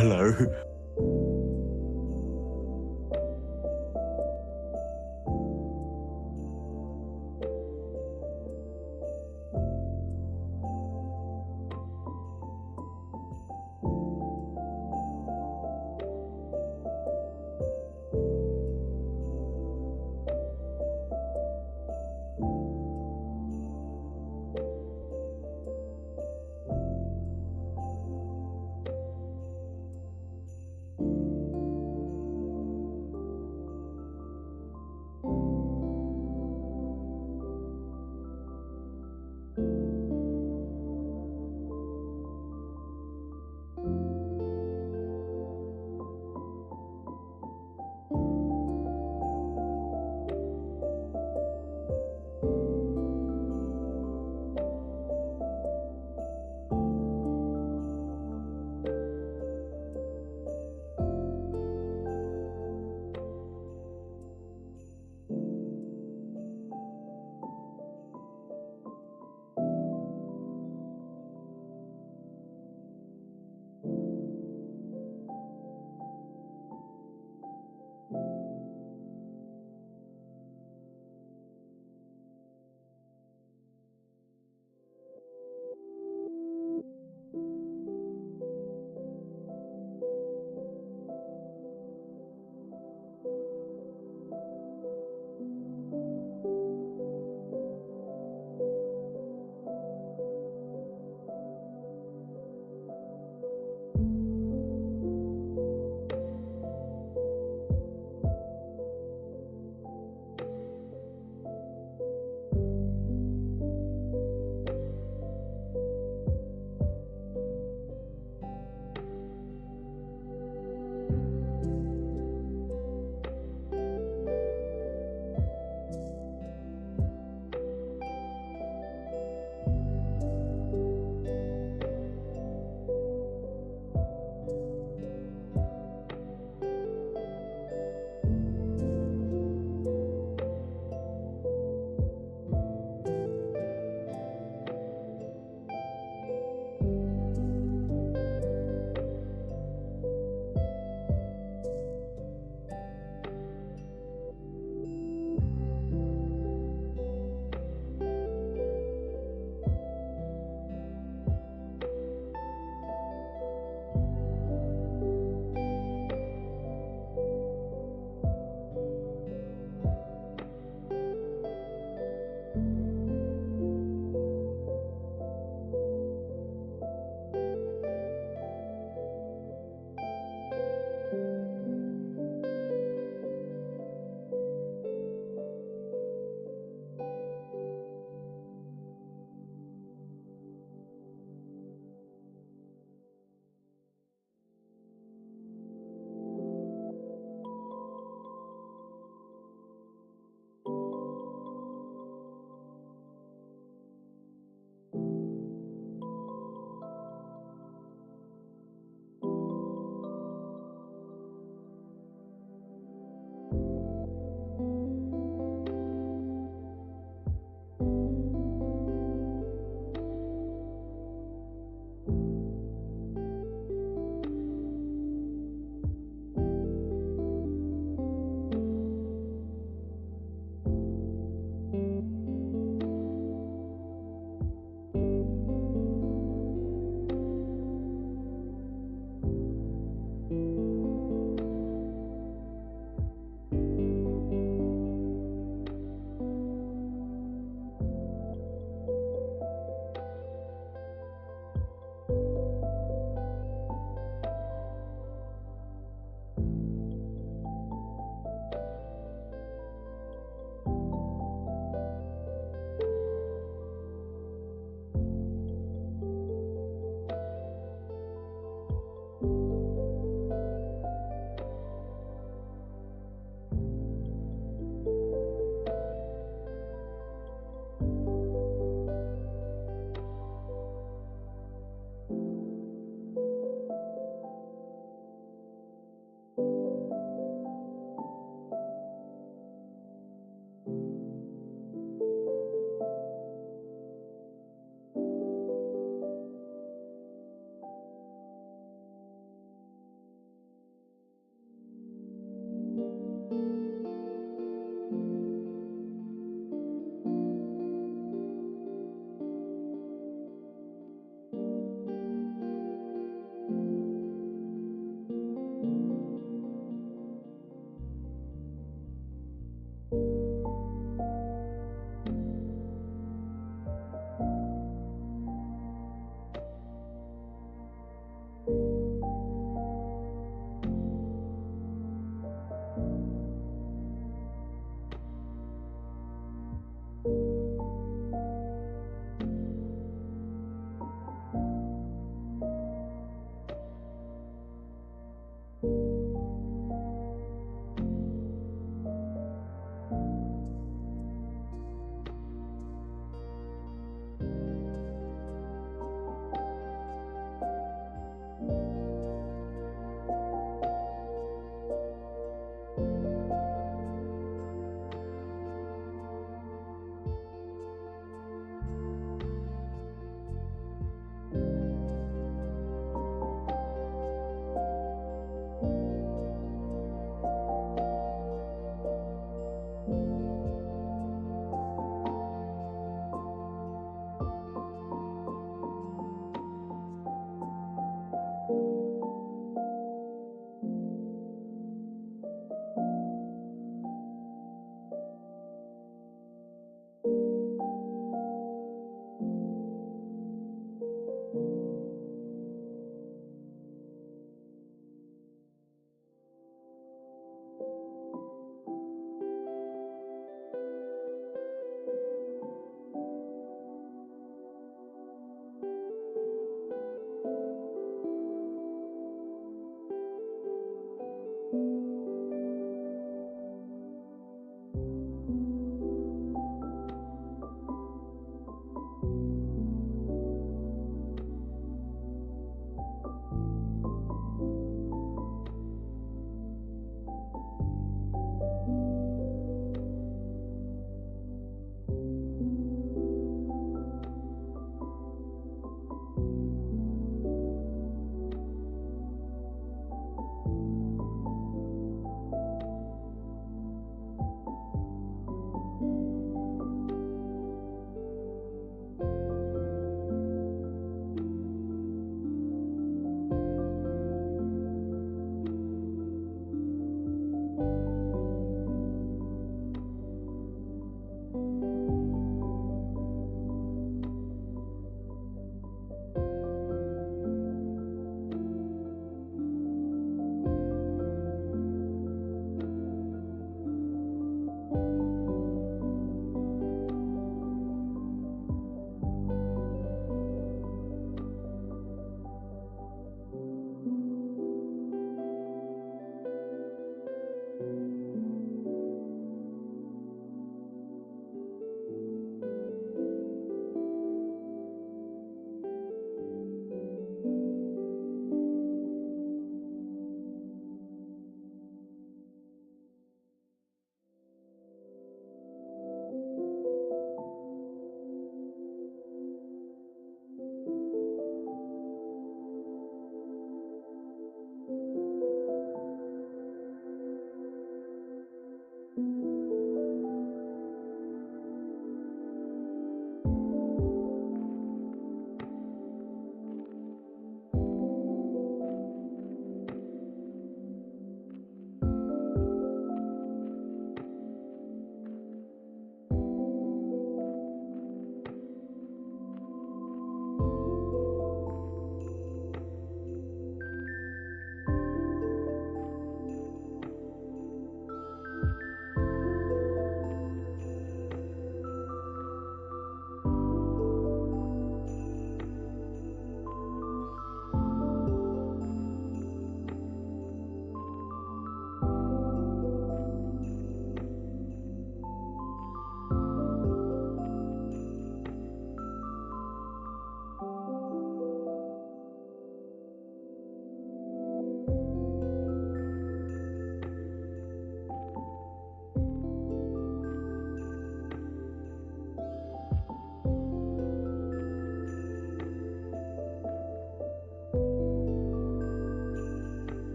Hello.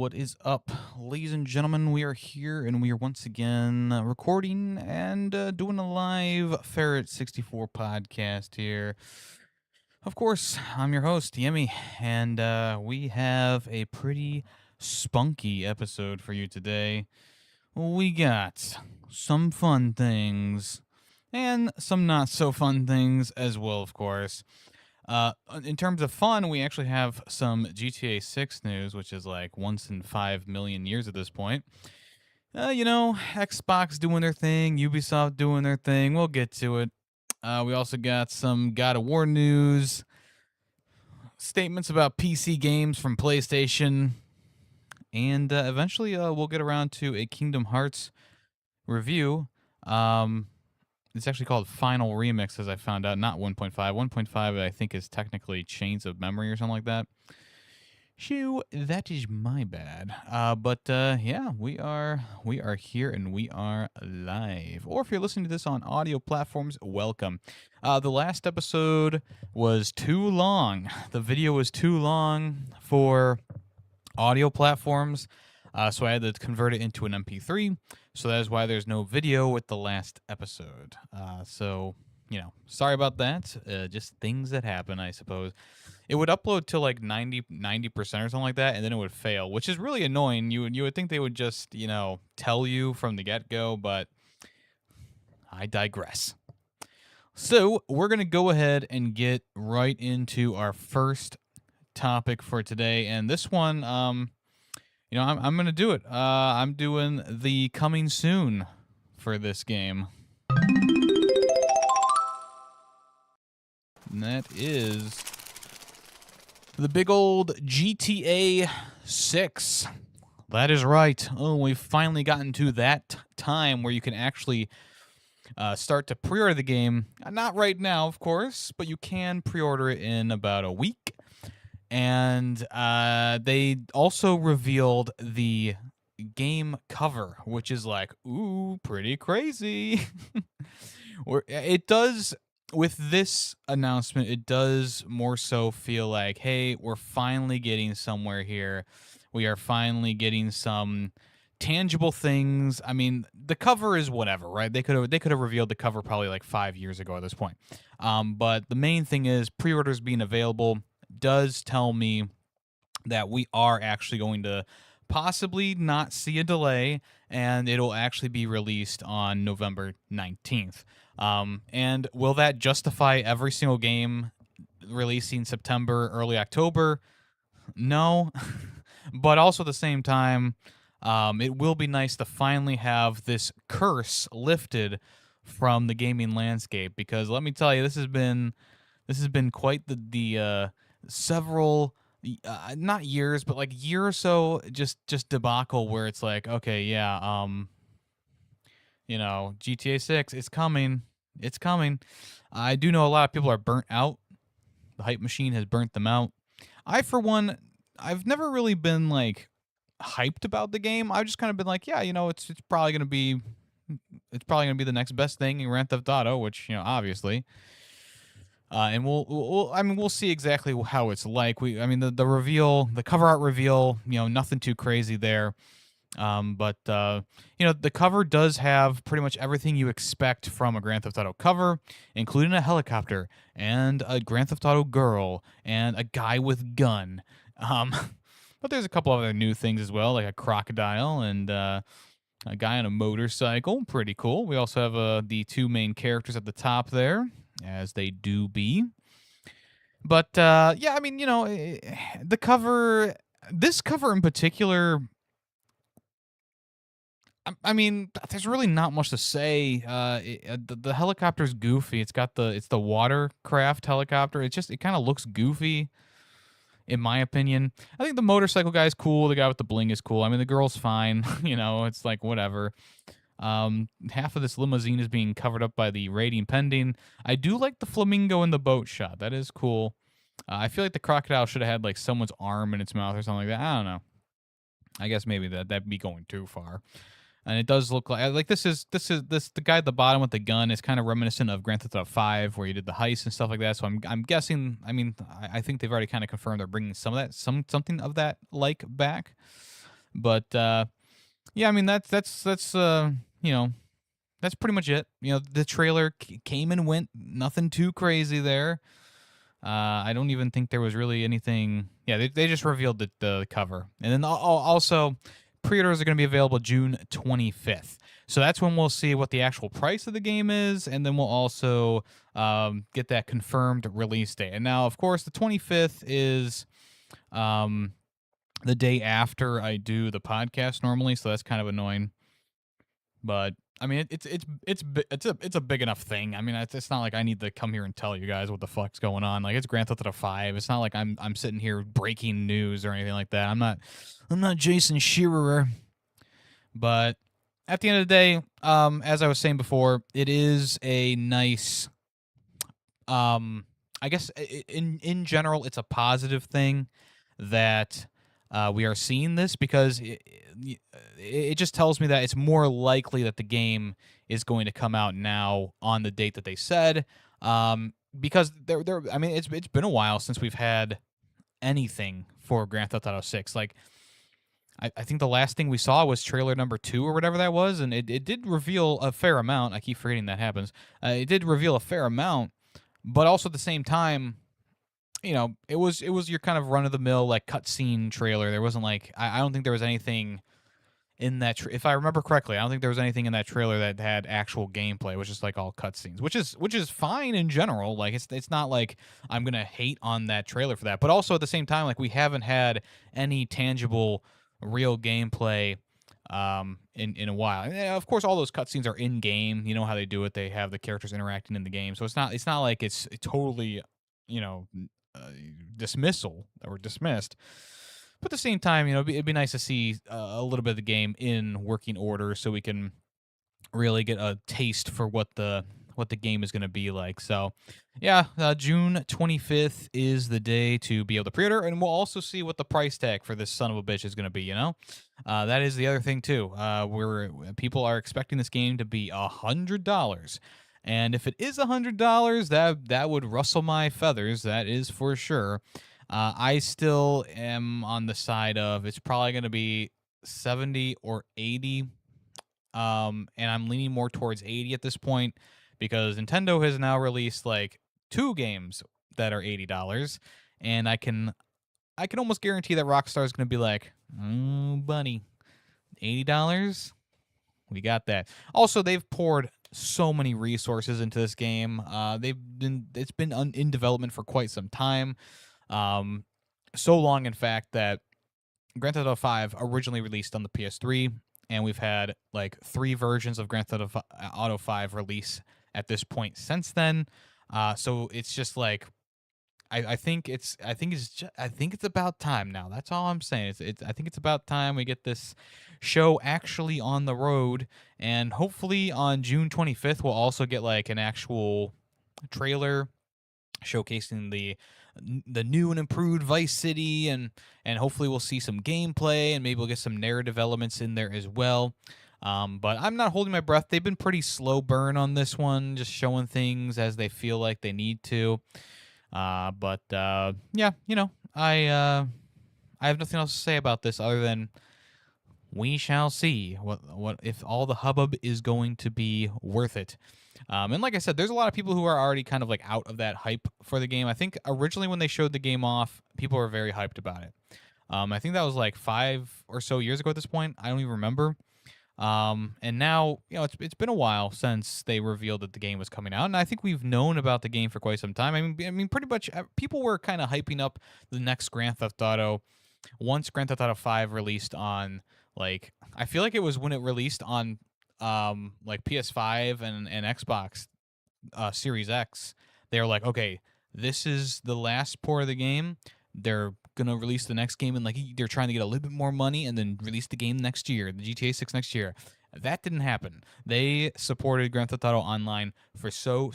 What is up, ladies and gentlemen? We are here and we are once again recording and doing a live Ferret64 podcast here. Of course, I'm your host, Yemi, and we have a pretty spunky episode for you today. We got some fun things and some not so fun things as well, of course. In terms of fun, we actually have some GTA 6 news, which is like once in 5 million years at this point. Xbox doing their thing, Ubisoft doing their thing. We'll get to it. We also got some God of War news, statements about PC games from PlayStation, and eventually we'll get around to a Kingdom Hearts review. It's actually called Final Remix, as I found out, not 1.5. 1.5, I think, is technically Chains of Memory or something like that. Shoo, that is my bad. Yeah, we are here and we are live. Or if you're listening to this on audio platforms, welcome. The last episode was too long. The video was too long for audio platforms. So I had to convert it into an MP3. So that is why there's no video with the last episode. Sorry about that. Just things that happen, I suppose. It would upload to like 90% or something like that, and then it would fail, which is really annoying. You would think they would just, tell you from the get-go, but I digress. So we're going to go ahead and get right into our first topic for today. And this one, I'm going to do it. I'm doing the coming soon for this game. And that is the big old GTA 6. That is right. Oh, we've finally gotten to that time where you can actually start to pre-order the game. Not right now, of course, but you can pre-order it in about a week. And they also revealed the game cover, which is like, ooh, pretty crazy. It does, with this announcement, it does more so feel like, hey, we're finally getting somewhere here. We are finally getting some tangible things. I mean, the cover is whatever, right? They could have revealed the cover probably like 5 years ago at this point. But the main thing is pre-orders being available does tell me that we are actually going to possibly not see a delay, and it'll actually be released on November 19th. And will that justify every single game releasing September, early October? No. But also at the same time, it will be nice to finally have this curse lifted from the gaming landscape, because let me tell you, this has been quite the several not years, but like year or so just debacle where it's like, okay, yeah, GTA 6 is coming. It's coming. I do know a lot of people are burnt out. The hype machine has burnt them out. I, for one, I've never really been like hyped about the game. I've just kind of been like, yeah, it's probably gonna be the next best thing in Grand Theft Auto, which obviously. And we'll see exactly how it's like. The reveal, the cover art reveal, nothing too crazy there. The cover does have pretty much everything you expect from a Grand Theft Auto cover, including a helicopter and a Grand Theft Auto girl and a guy with gun. But there's a couple other new things as well, like a crocodile and a guy on a motorcycle. Pretty cool. We also have the two main characters at the top there, as they do be. But the cover, this cover in particular, I mean, there's really not much to say. The helicopter's goofy. It's the watercraft helicopter. It kind of looks goofy, in my opinion. I think the motorcycle guy's cool. The guy with the bling is cool. I mean, the girl's fine. It's like whatever. Half of this limousine is being covered up by the rating pending. I do like the flamingo in the boat shot. That is cool. I feel like the crocodile should have had like someone's arm in its mouth or something like that. I don't know. I guess maybe that'd be going too far. And it does look like the guy at the bottom with the gun is kind of reminiscent of Grand Theft Auto 5, where you did the heist and stuff like that. So I'm guessing. I mean, I think they've already kind of confirmed they're bringing something of that like back. But yeah, I mean that's you know, that's pretty much it. You know, the trailer came and went, nothing too crazy there. I don't even think there was really anything. Yeah, they just revealed the cover, and then also pre-orders are going to be available June 25th. So that's when we'll see what the actual price of the game is, and then we'll also get that confirmed release date. And now, of course, the 25th is um, the day after I do the podcast normally, so that's kind of annoying. But I mean, it's a big enough thing. I mean, it's not like I need to come here and tell you guys what the fuck's going on. Like, it's Grand Theft Auto 5. It's not like I'm sitting here breaking news or anything like that. I'm not Jason Shearer. But at the end of the day, as I was saying before, it is a nice I guess in general, it's a positive thing that we are seeing this, because it just tells me that it's more likely that the game is going to come out now on the date that they said. Because I mean, it's been a while since we've had anything for Grand Theft Auto 6. Like, I think the last thing we saw was trailer number 2 or whatever that was, and it did reveal a fair amount. I keep forgetting that happens. It did reveal a fair amount, but also at the same time, you know, it was your kind of run of the mill like cutscene trailer. There wasn't like I don't think there was anything in that. If I remember correctly, I don't think there was anything in that trailer that had actual gameplay. It was just like all cutscenes, which is fine in general. Like, it's not like I'm gonna hate on that trailer for that. But also at the same time, like, we haven't had any tangible real gameplay in a while. And of course, all those cutscenes are in game. You know how they do it. They have the characters interacting in the game, so it's not like it's totally, you know, dismissal or dismissed. But at the same time, you know, it'd be nice to see a little bit of the game in working order, so we can really get a taste for what the game is going to be like. So, yeah, June 25th is the day to be able to pre-order, and we'll also see what the price tag for this son of a bitch is going to be. You know, that is the other thing too. Where people are expecting this game to be $100. And if it is $100, that would rustle my feathers. That is for sure. I still am on the side of it's probably going to be 70 or 80. And I'm leaning more towards 80 at this point, because Nintendo has now released like 2 games that are $80, and I can almost guarantee that Rockstar is going to be like, "Oh, bunny, $80? We got that." Also, they've poured so many resources into this game. It's been in development for quite some time. So long, in fact, that Grand Theft Auto 5 originally released on the PS3, and we've had like 3 versions of Grand Theft Auto 5 release at this point since then. So it's just like I think it's about time now. That's all I'm saying. I think it's about time we get this show actually on the road, and hopefully on June 25th we'll also get like an actual trailer showcasing the new and improved Vice City, and hopefully we'll see some gameplay, and maybe we'll get some narrative elements in there as well. But I'm not holding my breath. They've been pretty slow burn on this one, just showing things as they feel like they need to. But yeah, you know, I have nothing else to say about this other than we shall see what if all the hubbub is going to be worth it. And like I said, there's a lot of people who are already kind of like out of that hype for the game. I think originally when they showed the game off, people were very hyped about it. I think that was like 5 or so years ago at this point. I don't even remember. And now, you know, it's been a while since they revealed that the game was coming out, and I think we've known about the game for quite some time. I mean, pretty much people were kind of hyping up the next Grand Theft Auto once Grand Theft Auto 5 released on, like, I feel like it was when it released on like PS5 and Xbox Series X. They were like, okay, this is the last port of the game. They're gonna release the next game, and like they're trying to get a little bit more money and then release the game next year, the GTA 6 next year. That didn't happen. They supported Grand Theft Auto Online for so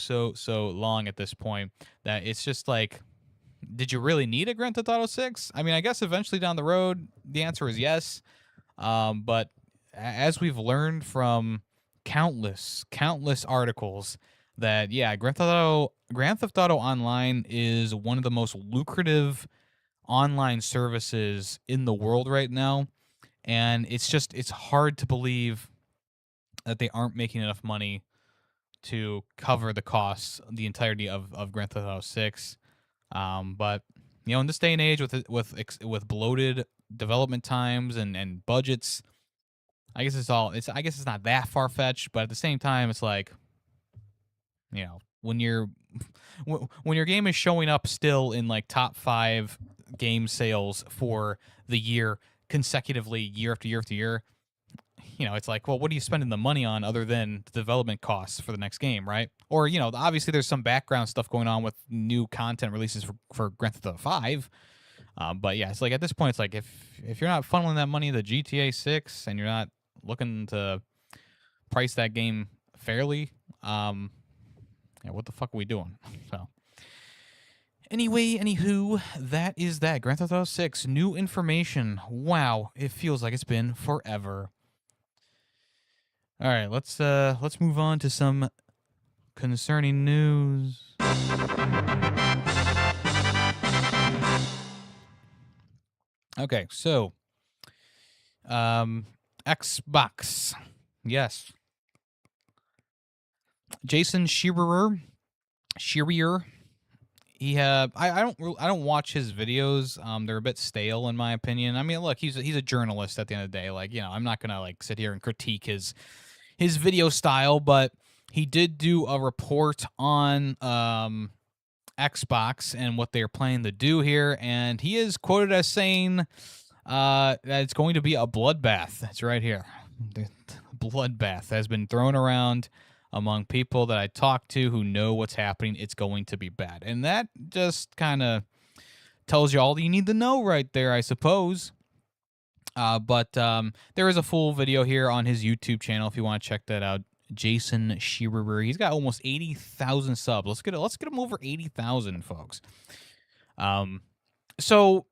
long at this point that it's just like, did you really need a Grand Theft Auto 6? I mean, I guess eventually down the road, the answer is yes. But as we've learned from countless articles, that yeah, Grand Theft Auto Online is one of the most lucrative online services in the world right now, and it's hard to believe that they aren't making enough money to cover the costs, the entirety of Grand Theft Auto 6. But in this day and age, with bloated development times and budgets, I guess it's not that far fetched, but at the same time, it's like, when when your game is showing up still in like top 5 game sales for the year consecutively, year after year after year, it's like, well, what are you spending the money on other than the development costs for the next game, right? Or, obviously there's some background stuff going on with new content releases for Grand Theft Auto 5. But yeah, it's like at this point, it's like if you're not funneling that money to GTA 6 and you're not looking to price that game fairly, yeah, what the fuck are we doing? So anyway, anywho, that is that. Grand Theft Auto 6, new information. Wow, it feels like it's been forever. All right, let's move on to some concerning news. Okay, so Xbox. Yes. Jason Schreier. I don't watch his videos. They're a bit stale in my opinion. I mean, look, he's a journalist at the end of the day. Like, I'm not gonna like sit here and critique his video style, but he did do a report on Xbox and what they're planning to do here, and he is quoted as saying that it's going to be a bloodbath. That's right here. The bloodbath has been thrown around among people that I talk to who know what's happening. It's going to be bad. And that just kind of tells you all you need to know right there, I suppose. But there is a full video here on his YouTube channel if you want to check that out. Jason Schreier. He's got almost 80,000 subs. Let's get him over 80,000, folks. So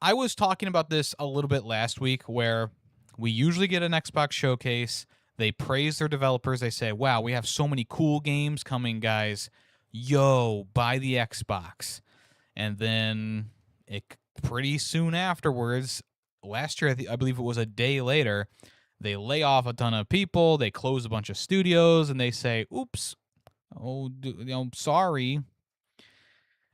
I was talking about this a little bit last week, where we usually get an Xbox showcase. They praise their developers. They say, wow, we have so many cool games coming, guys. Yo, buy the Xbox. And then pretty soon afterwards, last year, I believe it was a day later, they lay off a ton of people. They close a bunch of studios, and they say, oops, sorry.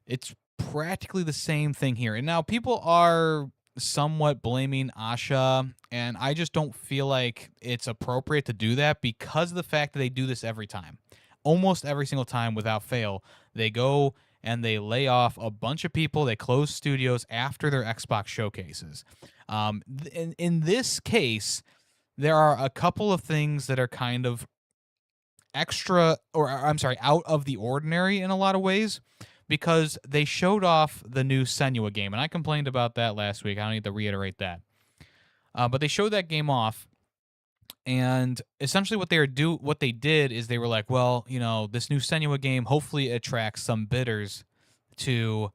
It's practically the same thing here. And now people are somewhat blaming Asha, and I just don't feel like it's appropriate to do that because of the fact that they do this every time. Almost every single time without fail, they go and they lay off a bunch of people. They close studios after their Xbox showcases. In this case, there are a couple of things that are kind of out of the ordinary in a lot of ways, because they showed off the new Senua game, and I complained about that last week. I don't need to reiterate that. But they showed that game off, and essentially what they did is they were like, well, this new Senua game hopefully attracts some bidders to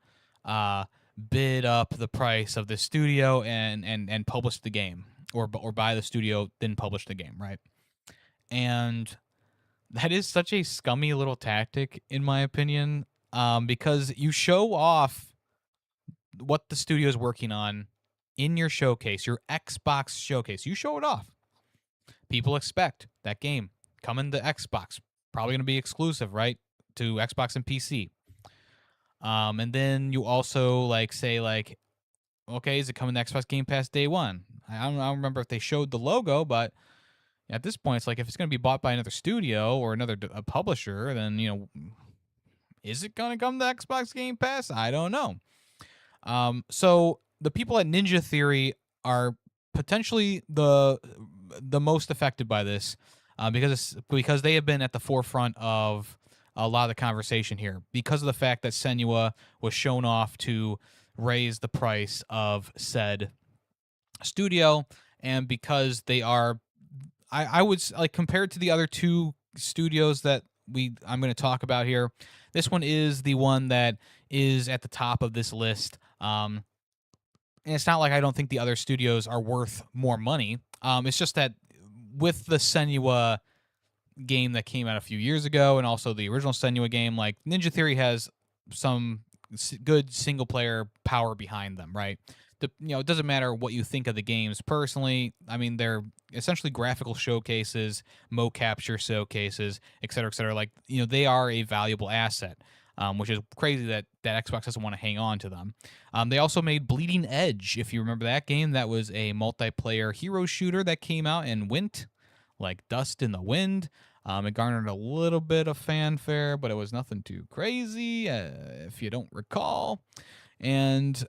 bid up the price of the studio and publish the game, or buy the studio, then publish the game, right? And that is such a scummy little tactic, in my opinion, because you show off what the studio is working on in your showcase, your Xbox showcase. You show it off. People expect that game coming to Xbox, probably going to be exclusive, right, to Xbox and PC. And then you also say, okay, is it coming to Xbox Game Pass day one? I don't remember if they showed the logo, but at this point, it's like, if it's going to be bought by another studio or another publisher, then, is it going to come to Xbox Game Pass? I don't know. So the people at Ninja Theory are potentially the most affected by this, because they have been at the forefront of a lot of the conversation here, because of the fact that Senua was shown off to raise the price of said studio, and because they are, I would compared to the other two studios that I'm going to talk about here, this one is the one that is at the top of this list. And it's not like I don't think the other studios are worth more money. It's just that with the Senua game that came out a few years ago, and also the original Senua game, Ninja Theory has some good single player power behind them, right? it doesn't matter what you think of the games personally. I mean, they're essentially graphical showcases, capture showcases, et cetera, et cetera. Like, they are a valuable asset. Which is crazy that Xbox doesn't want to hang on to them. They also made Bleeding Edge, if you remember that game. That was a multiplayer hero shooter that came out and went like dust in the wind. It garnered a little bit of fanfare, but it was nothing too crazy, if you don't recall. And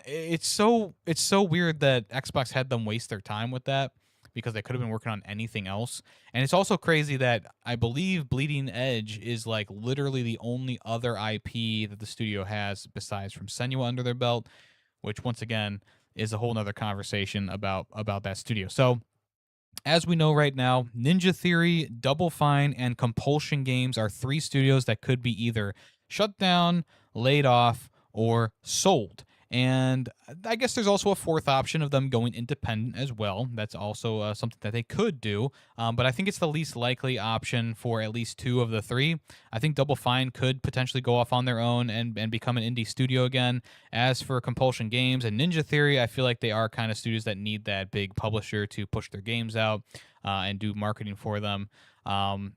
it's so weird that Xbox had them waste their time with that, because they could have been working on anything else. And it's also crazy that I believe Bleeding Edge is like literally the only other IP that the studio has besides from Senua under their belt, which once again is a whole nother conversation about that studio. So as we know right now, Ninja Theory, Double Fine, and Compulsion Games are 3 studios that could be either shut down, laid off, or sold. And I guess there's also a 4th option of them going independent as well. That's also something that they could do. But I think it's the least likely option for at least 2 of the 3. I think Double Fine could potentially go off on their own and become an indie studio again. As for Compulsion Games and Ninja Theory, I feel like they are kind of studios that need that big publisher to push their games out and do marketing for them.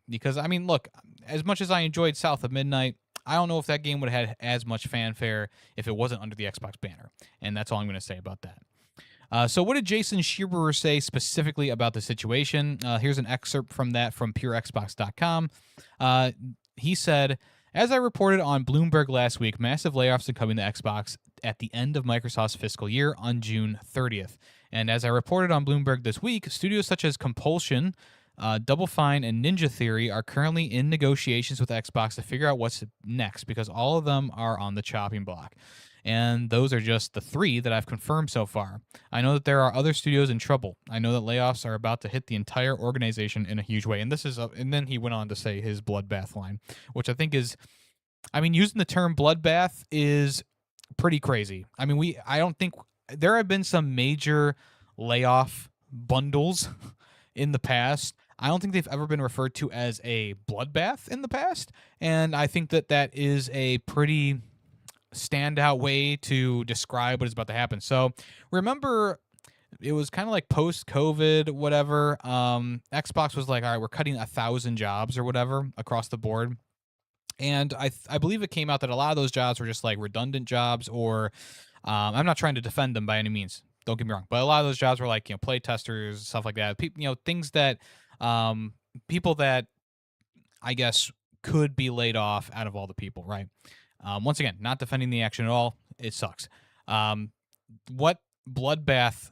Because, I mean, look, as much as I enjoyed South of Midnight, I don't know if that game would have had as much fanfare if it wasn't under the Xbox banner. And that's all I'm going to say about that. So what did Jason Schieberer say specifically about the situation? Here's an excerpt from that from PureXbox.com. He said, as I reported on Bloomberg last week, massive layoffs are coming to Xbox at the end of Microsoft's fiscal year on June 30th. And as I reported on Bloomberg this week, studios such as Compulsion, Double Fine, and Ninja Theory are currently in negotiations with Xbox to figure out what's next, because all of them are on the chopping block. And those are just the 3 that I've confirmed so far. I know that there are other studios in trouble. I know that layoffs are about to hit the entire organization in a huge way. And and then he went on to say his bloodbath line, which I think is, I mean, using the term bloodbath is pretty crazy. I mean, I don't think there have been some major layoff bundles in the past. I don't think they've ever been referred to as a bloodbath in the past, and I think that is a pretty standout way to describe what is about to happen. So remember, it was kind of like post-COVID, whatever. Xbox was like, all right, we're cutting 1,000 jobs or whatever across the board. And I believe it came out that a lot of those jobs were just like redundant jobs, or I'm not trying to defend them by any means. Don't get me wrong, but a lot of those jobs were like, play testers, stuff like that. Things that people that I guess could be laid off out of all the people, right? Once again, not defending the action at all. It sucks. What bloodbath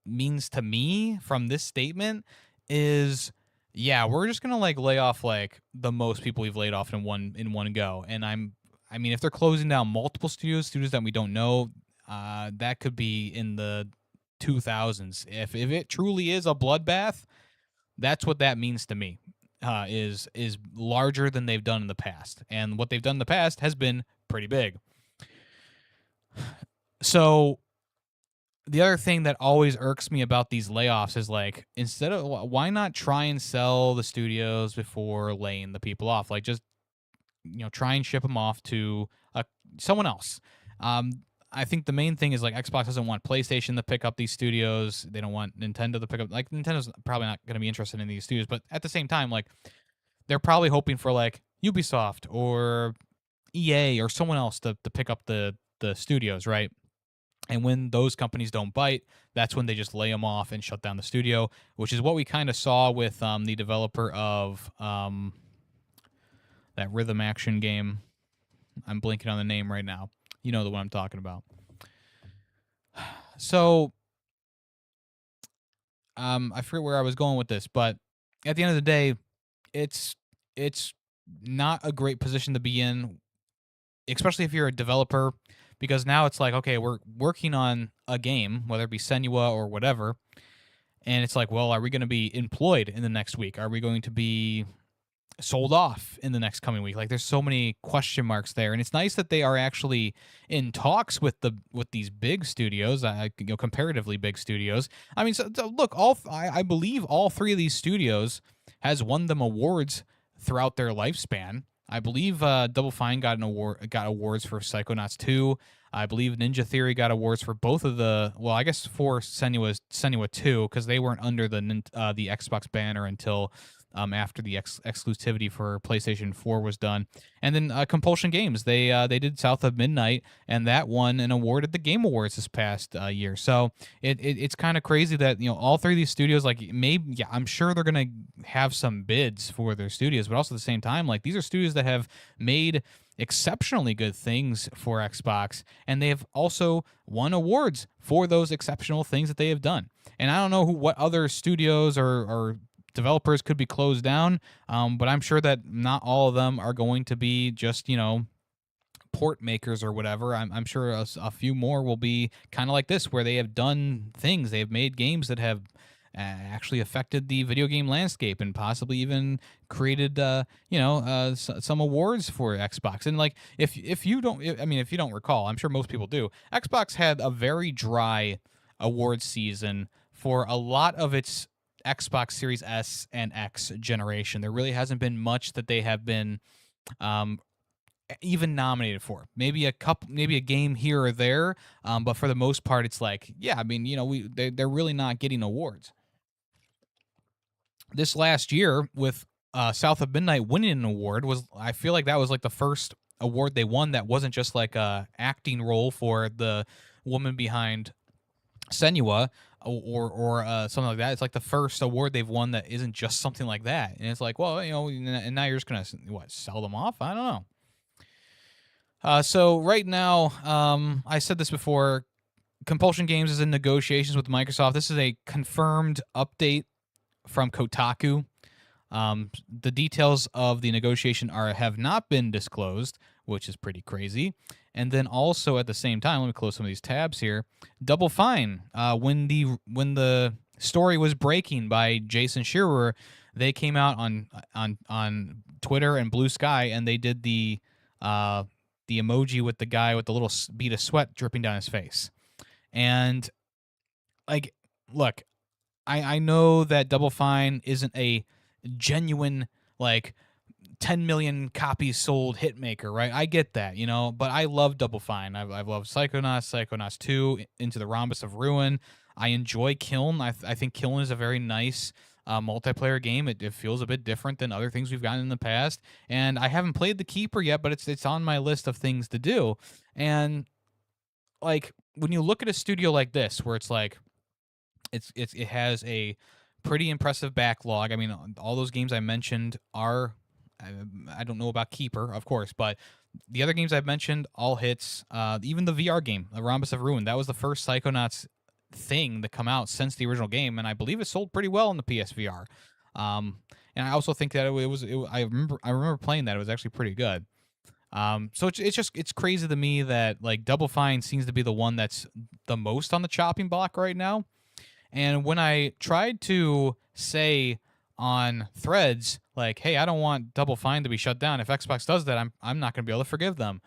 means to me from this statement is, yeah, we're just gonna like lay off like the most people we've laid off in one go. And I mean, if they're closing down multiple studios that we don't know, that could be in the 2000s. If it truly is a bloodbath, that's what that means to me. Is larger than they've done in the past, and what they've done in the past has been pretty big. So the other thing that always irks me about these layoffs is like, instead of, why not try and sell the studios before laying the people off? Like, just try and ship them off to someone else. I think the main thing is like Xbox doesn't want PlayStation to pick up these studios. They don't want Nintendo to pick up. Like, Nintendo's probably not going to be interested in these studios, but at the same time, like, they're probably hoping for like Ubisoft or EA or someone else to pick up the studios, right? And when those companies don't bite, that's when they just lay them off and shut down the studio, which is what we kind of saw with the developer of that rhythm action game. I'm blanking on the name right now. You know the one I'm talking about. So, I forget where I was going with this, but at the end of the day, it's not a great position to be in, especially if you're a developer, because now it's like, okay, we're working on a game, whether it be Senua or whatever, and it's like, well, are we going to be employed in the next week? Are we going to be sold off in the next coming week? Like, there's so many question marks there, and it's nice that they are actually in talks with these big studios, comparatively big studios. I mean, so look, I believe all 3 of these studios has won them awards throughout their lifespan. I believe Double Fine got awards for Psychonauts 2. I believe Ninja Theory got awards for both of the, well, I guess for Senua 2, because they weren't under the Xbox banner until after the exclusivity for PlayStation 4 was done. And then Compulsion Games, they did South of Midnight, and that won an award at the Game Awards this past year. So it's kind of crazy that, all three of these studios, like, maybe, yeah, I'm sure they're gonna have some bids for their studios, but also at the same time, like, these are studios that have made exceptionally good things for Xbox, and they have also won awards for those exceptional things that they have done. And I don't know what other studios or developers could be closed down, but I'm sure that not all of them are going to be just, port makers or whatever. I'm sure a few more will be kind of like this, where they have done things. They have made games that have actually affected the video game landscape and possibly even created, some awards for Xbox. And like, if you don't, I mean, if you don't recall, I'm sure most people do. Xbox had a very dry award season for a lot of its Xbox Series S and X generation. There really hasn't been much that they have been even nominated for. Maybe a game here or there, but for the most part, it's like, yeah, I mean, they're really not getting awards. This last year, with South of Midnight winning an award, I feel like that was like the first award they won that wasn't just like a acting role for the woman behind Senua or something like that. It's like the first award they've won that isn't just something like that. And it's like, well, and now you're just gonna sell them off? I don't know. So right now, I said this before, Compulsion Games is in negotiations with Microsoft. This is a confirmed update from Kotaku. The details of the negotiation have not been disclosed, which is pretty crazy. And then also at the same time, let me close some of these tabs here. Double Fine, when the story was breaking by Jason Schreier, they came out on Twitter and Blue Sky, and they did the emoji with the guy with the little bead of sweat dripping down his face. And like, look, I know that Double Fine isn't a genuine, like, 10 million copies sold hit maker, right? I get that, but I love Double Fine. I've loved Psychonauts 2, Into the Rhombus of Ruin. I enjoy Kiln. I think Kiln is a very nice multiplayer game. It feels a bit different than other things we've gotten in the past. And I haven't played The Keeper yet, but it's on my list of things to do. And like, when you look at a studio like this, where it's like, it has a pretty impressive backlog. I mean, all those games I mentioned are, I don't know about Keeper, of course, but the other games I've mentioned, all hits. Even the VR game, The Rhombus of Ruin, that was the first Psychonauts thing to come out since the original game, and I believe it sold pretty well in the PSVR. And I also think that I remember playing that. It was actually pretty good. So it's crazy to me that, like, Double Fine seems to be the one that's the most on the chopping block right now. And when I tried to say on Threads, like, hey, I don't want Double Fine to be shut down. If Xbox does that, I'm not going to be able to forgive them.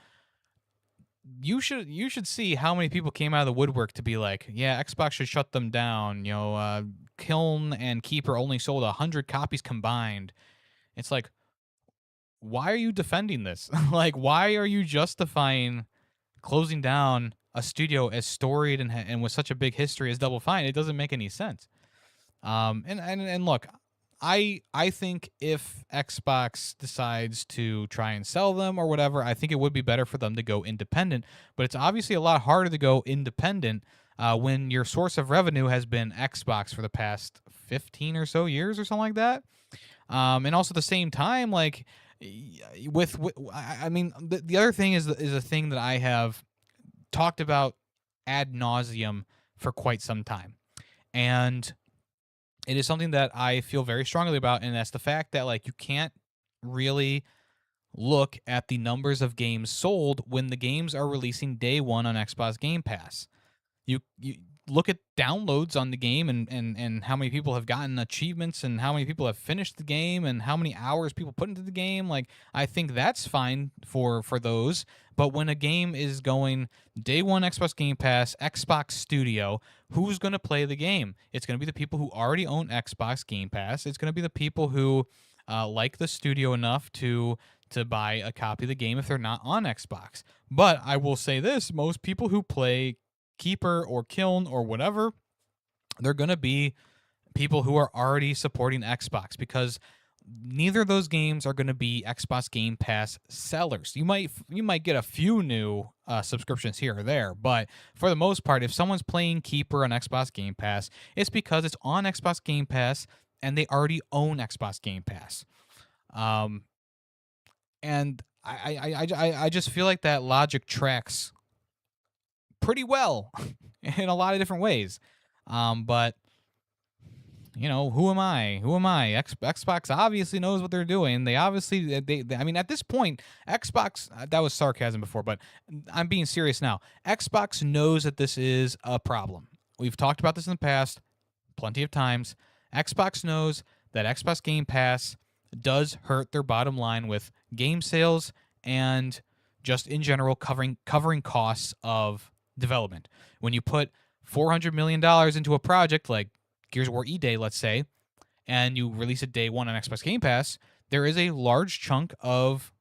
You should see how many people came out of the woodwork to be like, yeah, Xbox should shut them down. Kiln and Keeper only sold 100 copies combined. It's like, why are you defending this? Like, why are you justifying closing down a studio as storied and with such a big history as Double Fine? It doesn't make any sense. And look, I think if Xbox decides to try and sell them or whatever, I think it would be better for them to go independent. But it's obviously a lot harder to go independent when your source of revenue has been Xbox for the past 15 or so years or something like that. And also at the same time, like, I mean, the other thing is a thing that I have talked about ad nauseum for quite some time, and it is something that I feel very strongly about, and that's the fact that, like, you can't really look at the numbers of games sold when the games are releasing day one on Xbox Game Pass. You look at downloads on the game and how many people have gotten achievements and how many people have finished the game and how many hours people put into the game. Like, I think that's fine for those. But when a game is going day one Xbox Game Pass, Xbox Studio, who's going to play the game? It's going to be the people who already own Xbox Game Pass. It's going to be the people who like the studio enough to buy a copy of the game if they're not on Xbox. But I will say this: most people who play Keeper or Kiln or whatever, they're gonna be people who are already supporting Xbox because neither of those games are going to be Xbox Game Pass sellers. You might get a few new subscriptions here or there, but for the most part, if someone's playing Keeper on Xbox Game Pass, it's because it's on Xbox Game Pass and they already own Xbox Game Pass. Um, and I just feel like that logic tracks pretty well in a lot of different ways. But who am I? Who am I? Xbox obviously knows what they're doing. They obviously, I mean, at this point, Xbox, that was sarcasm before, but I'm being serious now. Xbox knows that this is a problem. We've talked about this in the past plenty of times. Xbox knows that Xbox Game Pass does hurt their bottom line with game sales and just in general covering costs of development. When you put $400 million into a project like Gears of War E-Day, let's say, and you release it day one on Xbox Game Pass, there is a large chunk of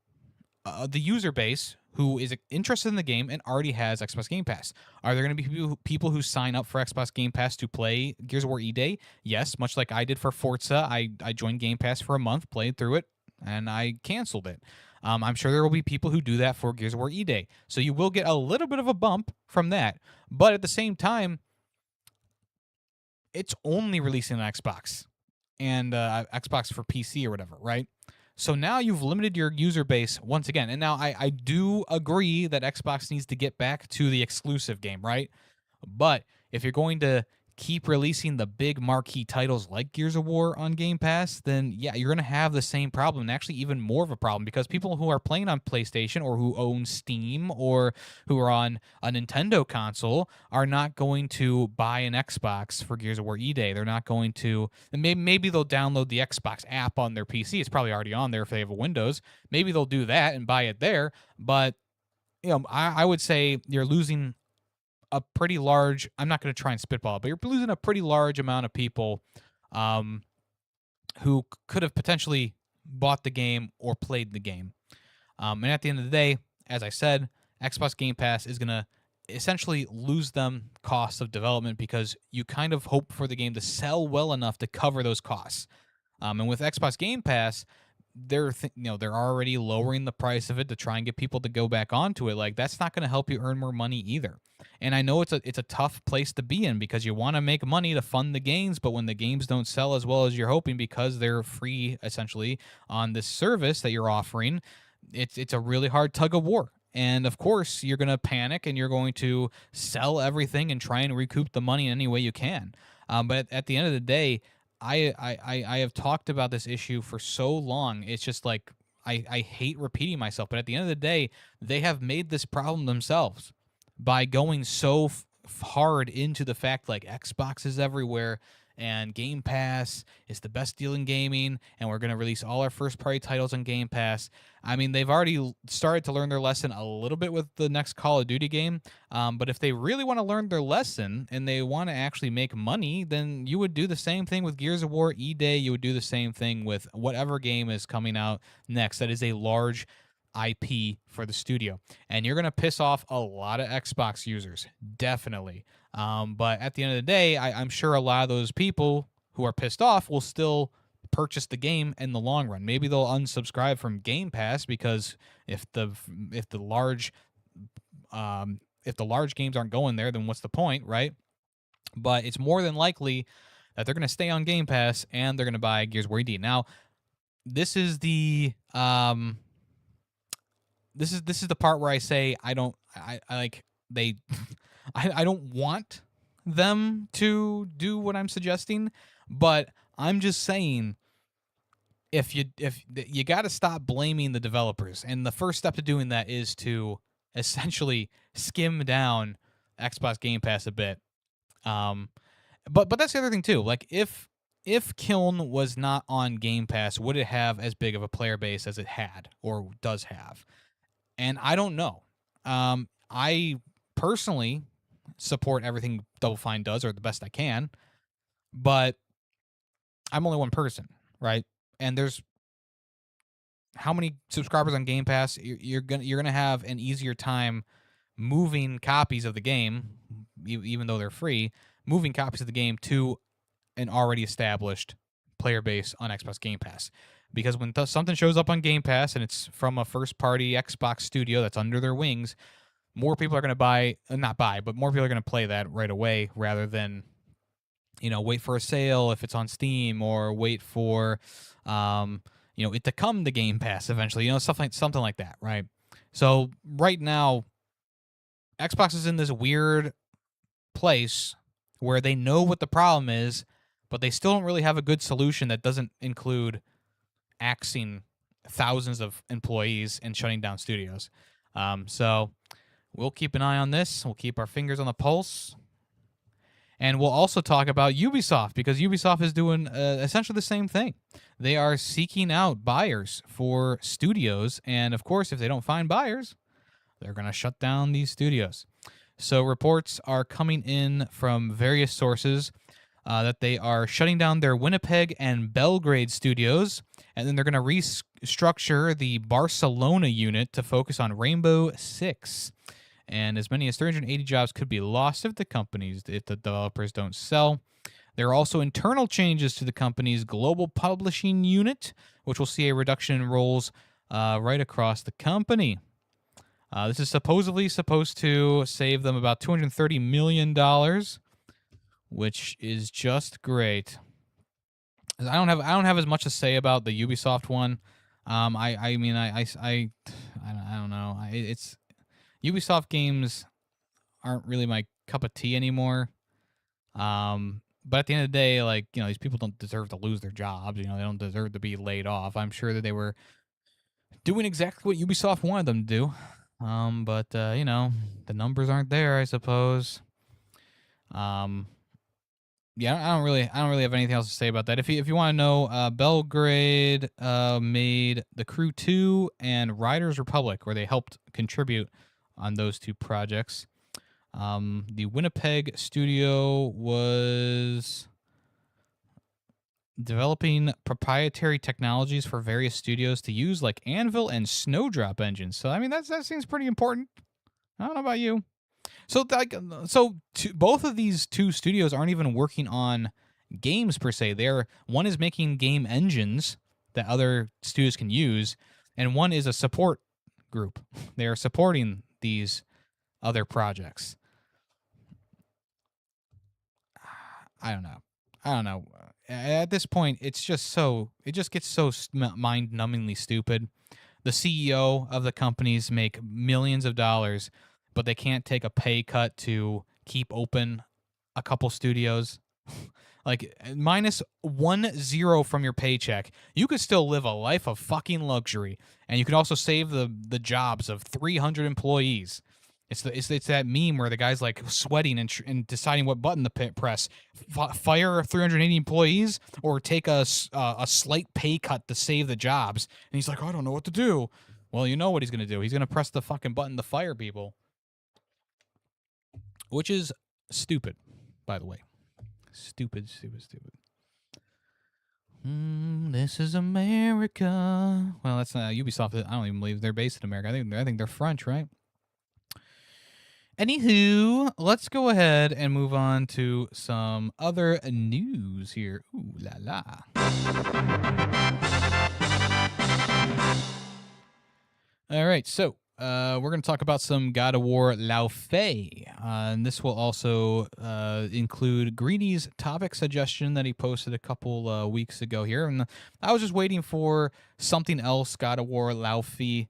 the user base who is interested in the game and already has Xbox Game Pass. Are there going to be people who sign up for Xbox Game Pass to play Gears of War E-Day? Yes, much like I did for Forza. I joined Game Pass for a month, played through it, and I canceled it. I'm sure there will be people who do that for Gears of War E-Day. So you will get a little bit of a bump from that. But at the same time, it's only releasing on Xbox and Xbox for PC or whatever, right? So now you've limited your user base once again. And now I do agree that Xbox needs to get back to the exclusive game, right? But if you're going to keep releasing the big marquee titles like Gears of War on Game Pass, then yeah, you're going to have the same problem, and actually even more of a problem, because people who are playing on PlayStation or who own Steam or who are on a Nintendo console are not going to buy an Xbox for Gears of War E-Day. They're not going to, and maybe they'll download the Xbox app on their PC. It's probably already on there if they have a Windows. Maybe they'll do that and buy it there, but I would say you're losing a pretty large, I'm not going to try and spitball, but you're losing a pretty large amount of people um, who could have potentially bought the game or played the game. And at the end of the day, as I said, Xbox Game Pass is going to essentially lose them costs of development because you kind of hope for the game to sell well enough to cover those costs. And with Xbox Game Pass, they're already lowering the price of it to try and get people to go back onto it. Like, that's not going to help you earn more money either. And I know it's a tough place to be in because you want to make money to fund the games, but when the games don't sell as well as you're hoping because they're free essentially on this service that you're offering, it's a really hard tug of war. And of course, you're going to panic and you're going to sell everything and try and recoup the money in any way you can. But at the end of the day, I have talked about this issue for so long. It's just like I hate repeating myself, but at the end of the day, they have made this problem themselves by going so hard into the fact like Xbox is everywhere and Game Pass is the best deal in gaming, and we're going to release all our first party titles on Game Pass. I mean, they've already started to learn their lesson a little bit with the next Call of Duty game, but if they really want to learn their lesson and they want to actually make money, then you would do the same thing with Gears of War E-Day. You would do the same thing with whatever game is coming out next that is a large IP for the studio. And you're going to piss off a lot of Xbox users, definitely. But at the end of the day, I'm sure a lot of those people who are pissed off will still purchase the game in the long run. Maybe they'll unsubscribe from Game Pass because if the large games aren't going there, then what's the point, right? But it's more than likely that they're going to stay on Game Pass and they're going to buy Gears of War ED. Now, this is the this is the part where I say I like they I don't want them to do what I'm suggesting, but I'm just saying if you got to stop blaming the developers, and the first step to doing that is to essentially skim down Xbox Game Pass a bit. But that's the other thing too. Like if Kiln was not on Game Pass, would it have as big of a player base as it had or does have? And I don't know. I personally support everything Double Fine does, or the best I can, but I'm only one person, right? And there's how many subscribers on Game Pass, you're gonna have an easier time moving copies of the game, even though they're free, moving copies of the game to an already established player base on Xbox Game Pass. Because when something shows up on Game Pass and it's from a first-party Xbox studio that's under their wings, more people are going to not buy, but more people are going to play that right away rather than, wait for a sale if it's on Steam, or wait for, it to come to Game Pass eventually, something like that, right? So right now, Xbox is in this weird place where they know what the problem is, but they still don't really have a good solution that doesn't include axing thousands of employees and shutting down studios. So we'll keep an eye on this. We'll keep our fingers on the pulse. And we'll also talk about Ubisoft, because Ubisoft is doing essentially the same thing. They are seeking out buyers for studios. And of course, if they don't find buyers, they're going to shut down these studios. So reports are coming in from various sources that they are shutting down their Winnipeg and Belgrade studios, and then they're going to restructure the Barcelona unit to focus on Rainbow Six. And as many as 380 jobs could be lost if the developers don't sell. There are also internal changes to the company's global publishing unit, which will see a reduction in roles right across the company. This is supposedly supposed to save them about $230 million, which is just great. I don't have as much to say about the Ubisoft one. I don't know. It's Ubisoft games aren't really my cup of tea anymore. But at the end of the day, these people don't deserve to lose their jobs. They don't deserve to be laid off. I'm sure that they were doing exactly what Ubisoft wanted them to do. But the numbers aren't there, I suppose. Yeah, I don't really have anything else to say about that. If you want to know, Belgrade made The Crew 2 and Riders Republic, where they helped contribute on those two projects. The Winnipeg studio was developing proprietary technologies for various studios to use, like Anvil and Snowdrop engines. So that seems pretty important. I don't know about you. So both of these two studios aren't even working on games per se. One is making game engines that other studios can use, and one is a support group. They are supporting these other projects. I don't know. At this point, it just gets so mind-numbingly stupid. The CEO of the companies make millions of dollars, but they can't take a pay cut to keep open a couple studios. minus 10 from your paycheck, you could still live a life of fucking luxury, and you could also save the jobs of 300 employees. It's that meme where the guy's sweating and deciding what button to press. Fire 380 employees or take a slight pay cut to save the jobs. And he's like, I don't know what to do. Well, you know what he's going to do. He's going to press the fucking button to fire people. Which is stupid, by the way. Stupid. This is America. Well, that's not Ubisoft. I don't even believe they're based in America. I think they're French, right? Anywho, let's go ahead and move on to some other news here. Ooh la la. All right, so we're going to talk about some God of War Laufey. And this will also include Greedy's topic suggestion that he posted a couple weeks ago here. And I was just waiting for something else, God of War Laufey,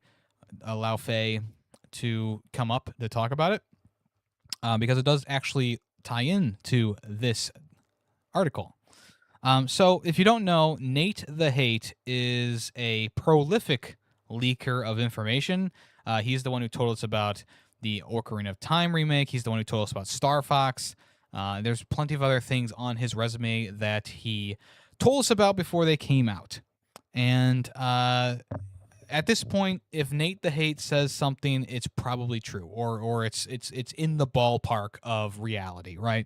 to come up to talk about it. Because it does actually tie in to this article. So if you don't know, Nate the Hate is a prolific leaker of information. He's the one who told us about the Ocarina of Time remake. He's the one who told us about Star Fox. There's plenty of other things on his resume that he told us about before they came out. And at this point, if Nate the Hate says something, it's probably true, or it's in the ballpark of reality, right?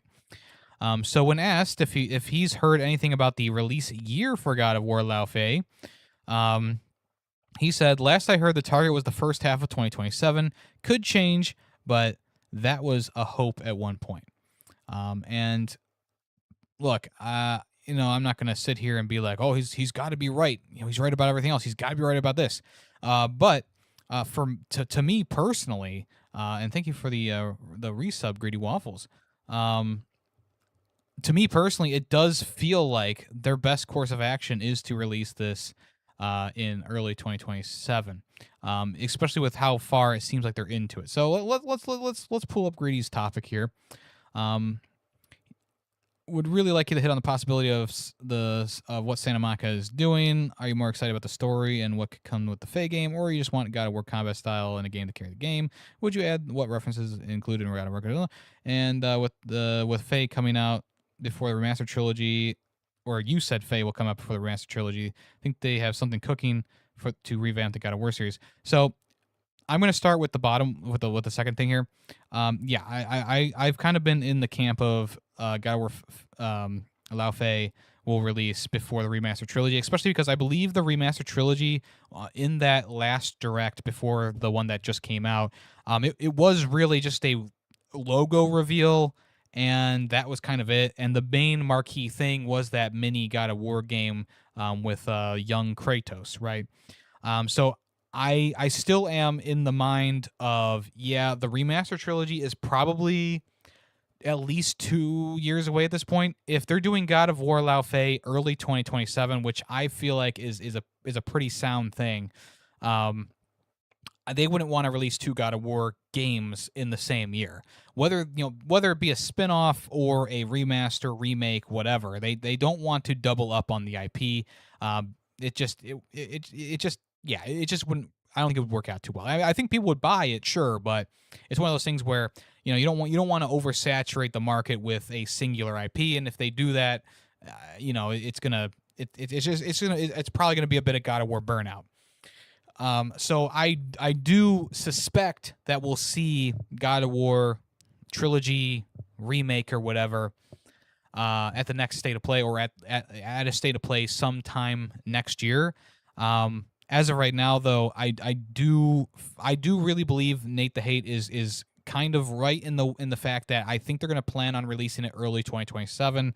So when asked if he's heard anything about the release year for God of War Laufey, He said, "Last I heard, the target was the first half of 2027. Could change, but that was a hope at one point." And look, I'm not going to sit here and be like, "Oh, he's got to be right. He's right about everything else. He's got to be right about this." But to me personally, and thank you for the resub, Greedy Waffles. Um, to me personally, it does feel like their best course of action is to release this in early 2027, especially with how far it seems like they're into it. So let's pull up Greedy's topic here. Um, would really like you to hit on the possibility of what Santa Monica is doing. Are you more excited about the story and what could come with the Fae game, or you just want God of War combat style in a game to carry the game? Would you add what references included in God of War? And with Fae coming out before the remastered trilogy, or you said Fae will come out before the remastered trilogy. I think they have something cooking to revamp the God of War series. So I'm going to start with the bottom with the second thing here. Yeah, I've kind of been in the camp of God of War Lao Fei will release before the remaster trilogy, especially because I believe the remaster trilogy in that last direct before the one that just came out, it was really just a logo reveal, and that was kind of it. And the main marquee thing was that mini God of War game with young Kratos, right? So I still am in the mind of, yeah, the remaster trilogy is probably at least 2 years away at this point. If they're doing God of War Lao Fei early 2027, which I feel like is a pretty sound thing, um, they wouldn't want to release two God of War games in the same year. Whether it be a spin-off or a remaster, remake, whatever. They don't want to double up on the IP. It just yeah, it just wouldn't. I don't think it would work out too well. I think people would buy it, sure, but it's one of those things where you don't want to oversaturate the market with a singular IP, and if they do that, it's gonna it's probably gonna be a bit of God of War burnout. So I do suspect that we'll see God of War trilogy remake or whatever at the next state of play, or at a state of play sometime next year. As of right now, though, I do really believe Nate the Hate is kind of right in the fact that I think they're going to plan on releasing it early 2027,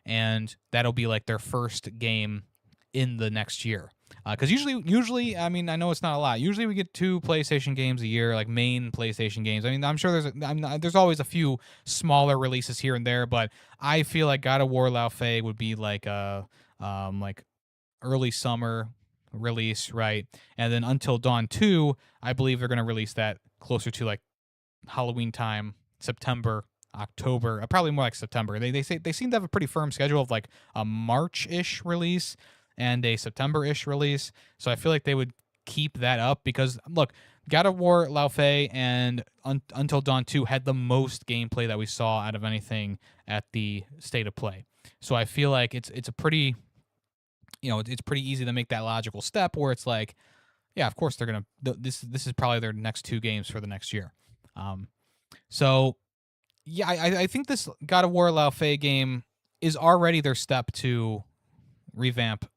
and that'll be like their first game in the next year. Because usually, I mean, I know it's not a lot. Usually, we get 2 PlayStation games a year, like main PlayStation games. I mean, I'm sure there's always a few smaller releases here and there, but I feel like God of War Lao Fei would be like a like early summer release, right? And then Until Dawn 2, I believe they're going to release that closer to like Halloween time, September, October, probably more like September. They seem to have a pretty firm schedule of like a March-ish release and a September-ish release. So I feel like they would keep that up because look, God of War Lao Fei and Until Dawn 2 had the most gameplay that we saw out of anything at the state of play. So I feel like it's a pretty it's pretty easy to make that logical step where it's like, yeah, of course they're gonna. This is probably their next 2 games for the next year. So yeah, I think this God of War Lao Fei game is already their step to revamp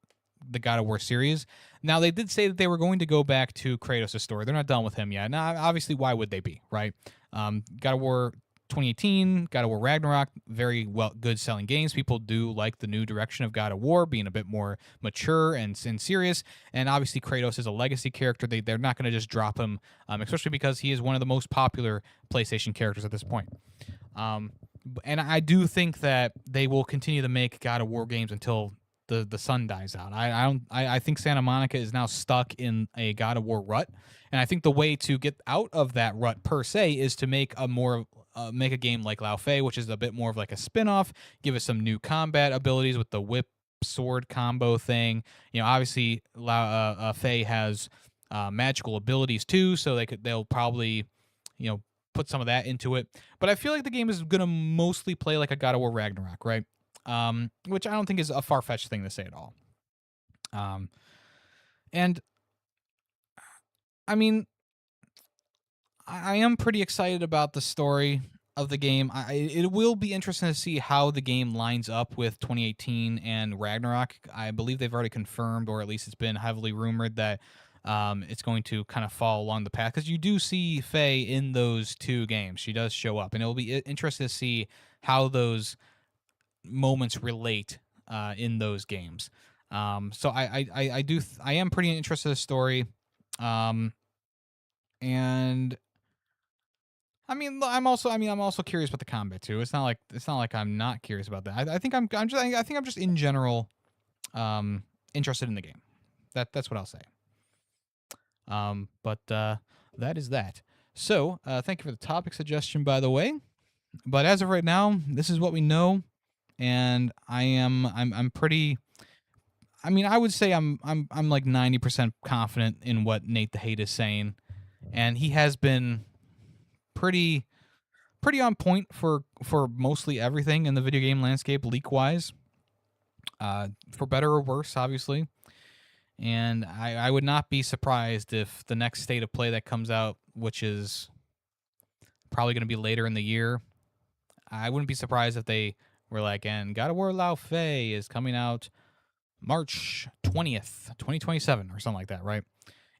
the God of War series. Now they did say that they were going to go back to Kratos' story. They're not done with him yet. Now, obviously, why would they be, right? God of War 2018, God of War Ragnarok, very good selling games. People do like the new direction of God of War, being a bit more mature and serious. And obviously, Kratos is a legacy character. They're not going to just drop him, especially because he is one of the most popular PlayStation characters at this point. And I do think that they will continue to make God of War games until the sun dies out. I think Santa Monica is now stuck in a God of War rut, and I think the way to get out of that rut per se is to make a game like Lao Fei, which is a bit more of like a spin-off, give it some new combat abilities with the whip sword combo thing. Obviously Fei has magical abilities too, so they'll probably put some of that into it. But I feel like the game is gonna mostly play like a God of War Ragnarok, right? Which I don't think is a far-fetched thing to say at all. And I mean, I am pretty excited about the story. of the game. It will be interesting to see how the game lines up with 2018 and Ragnarok. I believe they've already confirmed, or at least it's been heavily rumored, that it's going to kind of fall along the path, because you do see Faye in those two games. She does show up, and it will be interesting to see how those moments relate in those games. So I am pretty interested in the story, and I'm also curious about the combat too. It's not like I'm not curious about that. I think I'm just in general interested in the game. That's what I'll say. But that is that. So thank you for the topic suggestion, by the way. But as of right now, this is what we know, and I'm pretty. I would say I'm like 90% confident in what Nate the Hate is saying, and he has been pretty on point for mostly everything in the video game landscape, leak wise, for better or worse, obviously. And I would not be surprised if the next state of play that comes out, which is probably going to be later in the year, I wouldn't be surprised if they were like, and God of War Lao Fei is coming out March 20th, 2027, or something like that, right?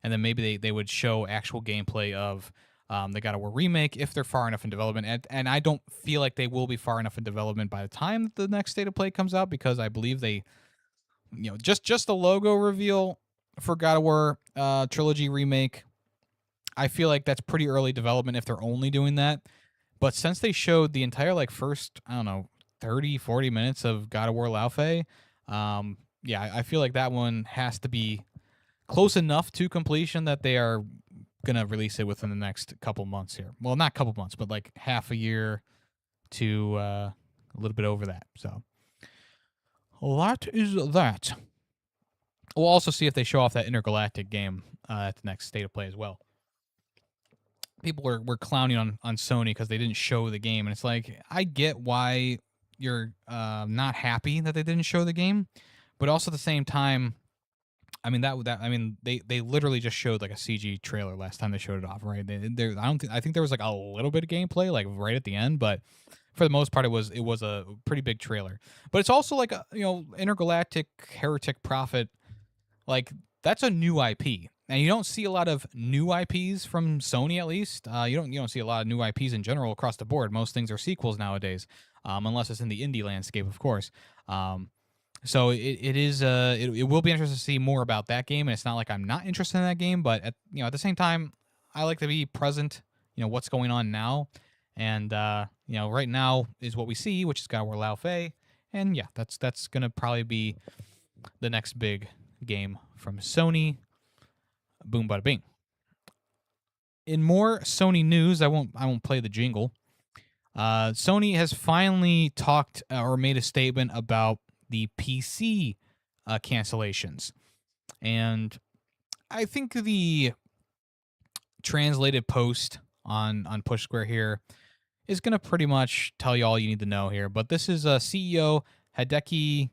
And then maybe they would show actual gameplay of the God of War remake if they're far enough in development. And I don't feel like they will be far enough in development by the time the next state of play comes out, because I believe they, just the logo reveal for God of War trilogy remake, I feel like that's pretty early development if they're only doing that. But since they showed the entire first, 30, 40 minutes of God of War Lao Fei, yeah, I feel like that one has to be close enough to completion that they are going to release it within the next couple months here. Well, not couple months, but like half a year to a little bit over that. So that is that. We'll also see if they show off that intergalactic game at the next state of play as well. People were clowning on Sony because they didn't show the game, and it's like, I get why you're not happy that they didn't show the game, but also at the same time, they literally just showed like a CG trailer last time they showed it off, right? I think there was like a little bit of gameplay like right at the end, but for the most part, it was a pretty big trailer. But it's also like Intergalactic Heretic Prophet, like that's a new IP, and you don't see a lot of new IPs from Sony. At least you don't see a lot of new IPs in general across the board. Most things are sequels nowadays, unless it's in the indie landscape, of course. So it will be interesting to see more about that game, and it's not like I'm not interested in that game, but at the same time, I like to be present. What's going on now, and right now is what we see, which is God of War Lao Fei, and yeah, that's gonna probably be the next big game from Sony. Boom, bada bing. In more Sony news, I won't play the jingle. Sony has finally talked or made a statement about the PC cancellations. And I think the translated post on Push Square here is going to pretty much tell you all you need to know here. But this is CEO Hideki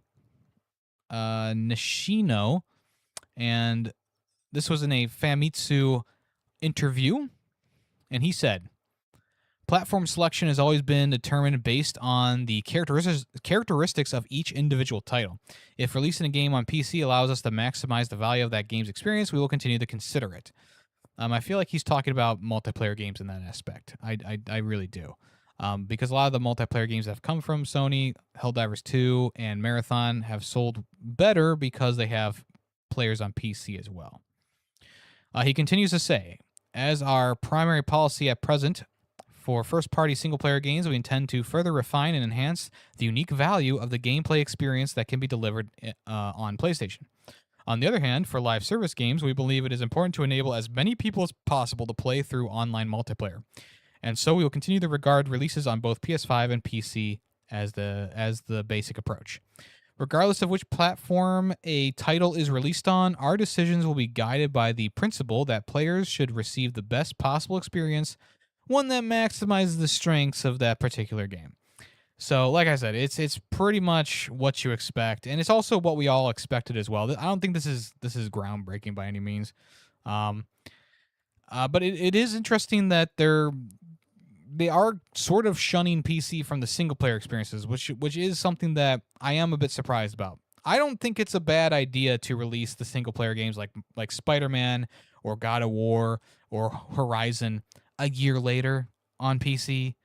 Nishino, and this was in a Famitsu interview, and he said, platform selection has always been determined based on the characteristics of each individual title. If releasing a game on PC allows us to maximize the value of that game's experience, we will continue to consider it. I feel like he's talking about multiplayer games in that aspect. I really do. Because a lot of the multiplayer games that have come from Sony, Helldivers 2 and Marathon, have sold better because they have players on PC as well. He continues to say, as our primary policy at present, for first-party single-player games, we intend to further refine and enhance the unique value of the gameplay experience that can be delivered on PlayStation. On the other hand, for live service games, we believe it is important to enable as many people as possible to play through online multiplayer. And so we will continue to regard releases on both PS5 and PC as the basic approach. Regardless of which platform a title is released on, our decisions will be guided by the principle that players should receive the best possible experience, one that maximizes the strengths of that particular game. So, like I said, it's pretty much what you expect, and it's also what we all expected as well. I don't think this is groundbreaking by any means, but it is interesting that they're they are sort of shunning PC from the single player experiences, which is something that I am a bit surprised about. I don't think it's a bad idea to release the single player games like Spider-Man or God of War or Horizon a year later on PC,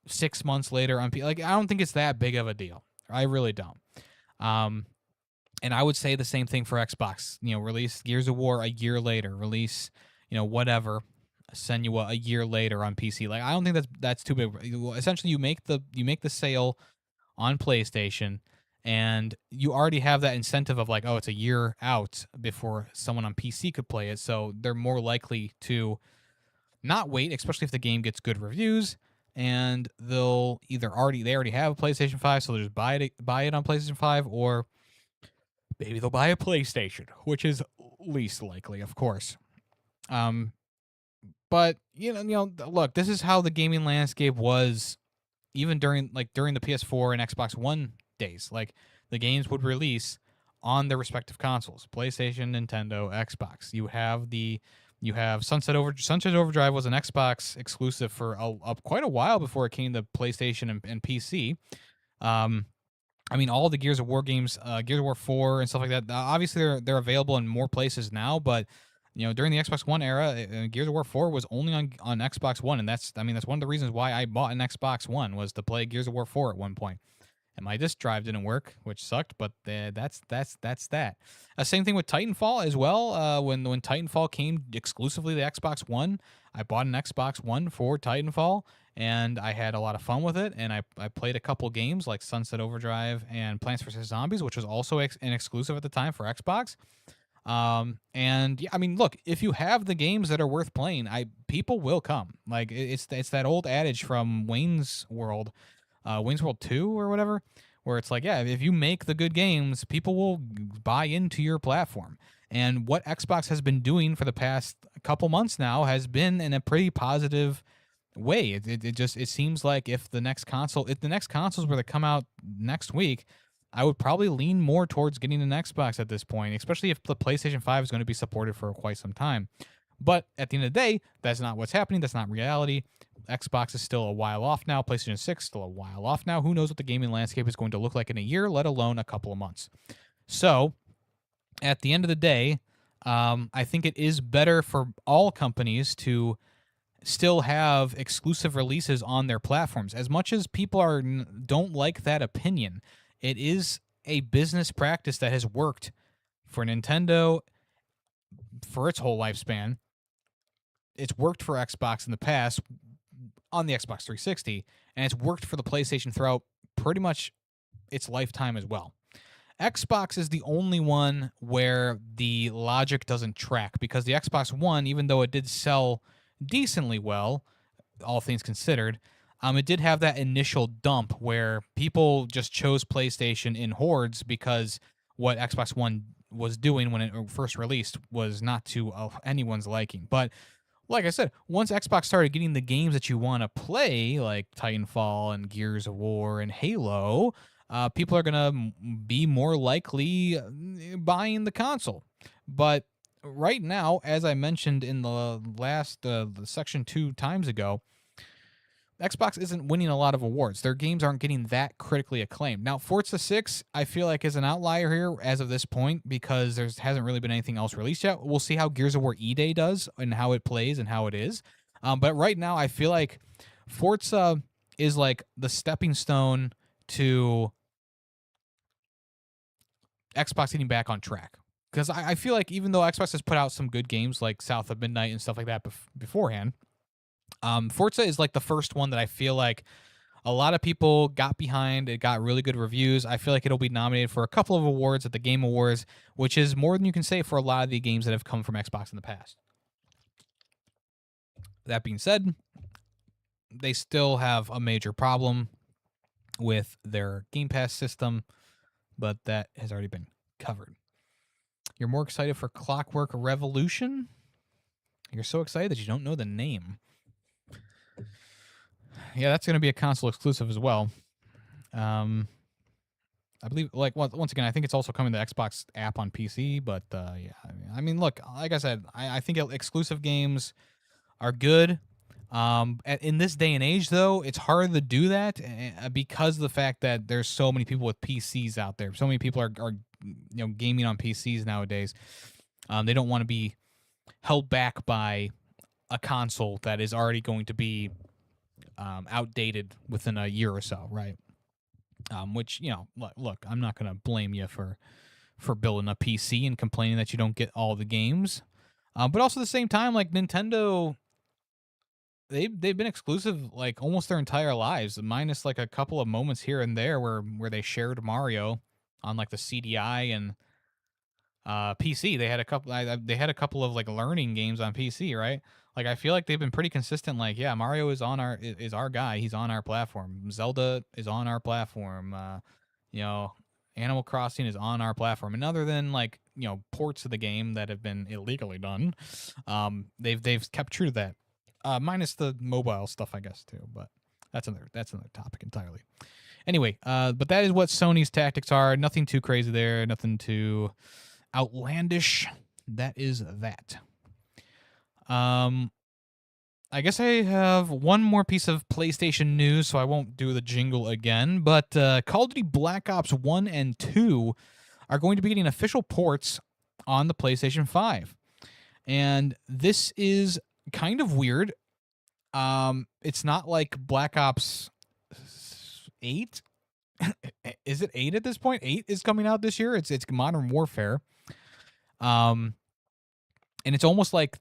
6 months later on PC. Like, I don't think it's that big of a deal. I really don't. Um, and I would say the same thing for Xbox. Release Gears of War a year later. Release, whatever, Senua a year later on PC. Like, I don't think that's too big. Essentially, you make the sale on PlayStation, and you already have that incentive of like, oh, it's a year out before someone on PC could play it, so they're more likely to not wait, especially if the game gets good reviews, and they'll either already have a PlayStation 5, so they'll just buy it on PlayStation 5, or maybe they'll buy a PlayStation, which is least likely, of course. But look, this is how the gaming landscape was even during the PS4 and Xbox One days. Like, the games would release on their respective consoles: PlayStation, Nintendo, Xbox. You have Sunset Overdrive was an Xbox exclusive for quite a while before it came to PlayStation and PC. I mean, all the Gears of War games, Gears of War 4 and stuff like that. Obviously, they're available in more places now, but during the Xbox One era, Gears of War 4 was only on Xbox One, and that's one of the reasons why I bought an Xbox One, was to play Gears of War 4 at one point. And my disc drive didn't work, which sucked, but that's that. Same thing with Titanfall as well. When Titanfall came exclusively to Xbox One, I bought an Xbox One for Titanfall, and I had a lot of fun with it. And I played a couple games like Sunset Overdrive and Plants vs. Zombies, which was also an exclusive at the time for Xbox. And yeah, I mean, look, if you have the games that are worth playing, people will come. Like, it's that old adage from Wayne's World 2 or whatever, where it's like, yeah, if you make the good games, people will buy into your platform. And what Xbox has been doing for the past couple months now has been in a pretty positive way. It seems like if the next consoles were to come out next week, I would probably lean more towards getting an Xbox at this point, especially if the PlayStation 5 is going to be supported for quite some time. But at the end of the day, that's not what's happening. That's not reality. Xbox is still a while off now. PlayStation 6 still a while off now. Who knows what the gaming landscape is going to look like in a year, let alone a couple of months. So, at the end of the day, I think it is better for all companies to still have exclusive releases on their platforms. As much as people don't like that opinion, it is a business practice that has worked for Nintendo for its whole lifespan. It's worked for Xbox in the past on the Xbox 360, and it's worked for the PlayStation throughout pretty much its lifetime as well. Xbox is the only one where the logic doesn't track, because the Xbox One, even though it did sell decently well, all things considered, it did have that initial dump where people just chose PlayStation in hordes because what Xbox One was doing when it first released was not to anyone's liking. But like I said, once Xbox started getting the games that you want to play, like Titanfall and Gears of War and Halo, people are going to be more likely buying the console. But right now, as I mentioned in the last section 2 times ago, Xbox isn't winning a lot of awards. Their games aren't getting that critically acclaimed. Now, Forza 6, I feel like, is an outlier here as of this point, because there hasn't really been anything else released yet. We'll see how Gears of War E-Day does and how it plays and how it is. But right now, I feel like Forza is like the stepping stone to Xbox getting back on track. Because I feel like even though Xbox has put out some good games like South of Midnight and stuff like that beforehand, Forza is like the first one that I feel like a lot of people got behind. It got really good reviews. I feel like it'll be nominated for a couple of awards at the Game Awards, which is more than you can say for a lot of the games that have come from Xbox in the past. That being said, they still have a major problem with their Game Pass system, but that has already been covered. You're more excited for Clockwork Revolution? You're so excited that you don't know the name. Yeah, that's going to be a console exclusive as well. I believe, like, once again, I think it's also coming to Xbox app on PC, but yeah, I mean, look, like I said, I think exclusive games are good. In this day and age, though, it's hard to do that because of the fact that there's so many people with PCs out there. So many people are gaming on PCs nowadays. They don't want to be held back by a console that is already going to be outdated within a year or so, right? Which look, I'm not going to blame you for building a PC and complaining that you don't get all the games, but also at the same time, like Nintendo. They've been exclusive like almost their entire lives, minus like a couple of moments here and there where they shared Mario on like the CDI and PC. They had a couple. They had a couple of like learning games on PC, right? Like I feel like they've been pretty consistent. Like yeah, Mario is our guy. He's on our platform. Zelda is on our platform. Animal Crossing is on our platform. And other than like ports of the game that have been illegally done, they've kept true to that. Minus the mobile stuff, I guess too. But that's another topic entirely. Anyway, but that is what Sony's tactics are. Nothing too crazy there. Nothing too outlandish. That is that. I guess I have one more piece of PlayStation news, so I won't do the jingle again. But Call of Duty Black Ops 1 and 2 are going to be getting official ports on the PlayStation 5. And this is kind of weird. It's not like Black Ops 8. Is it 8 at this point? 8 is coming out this year. It's Modern Warfare. And it's almost like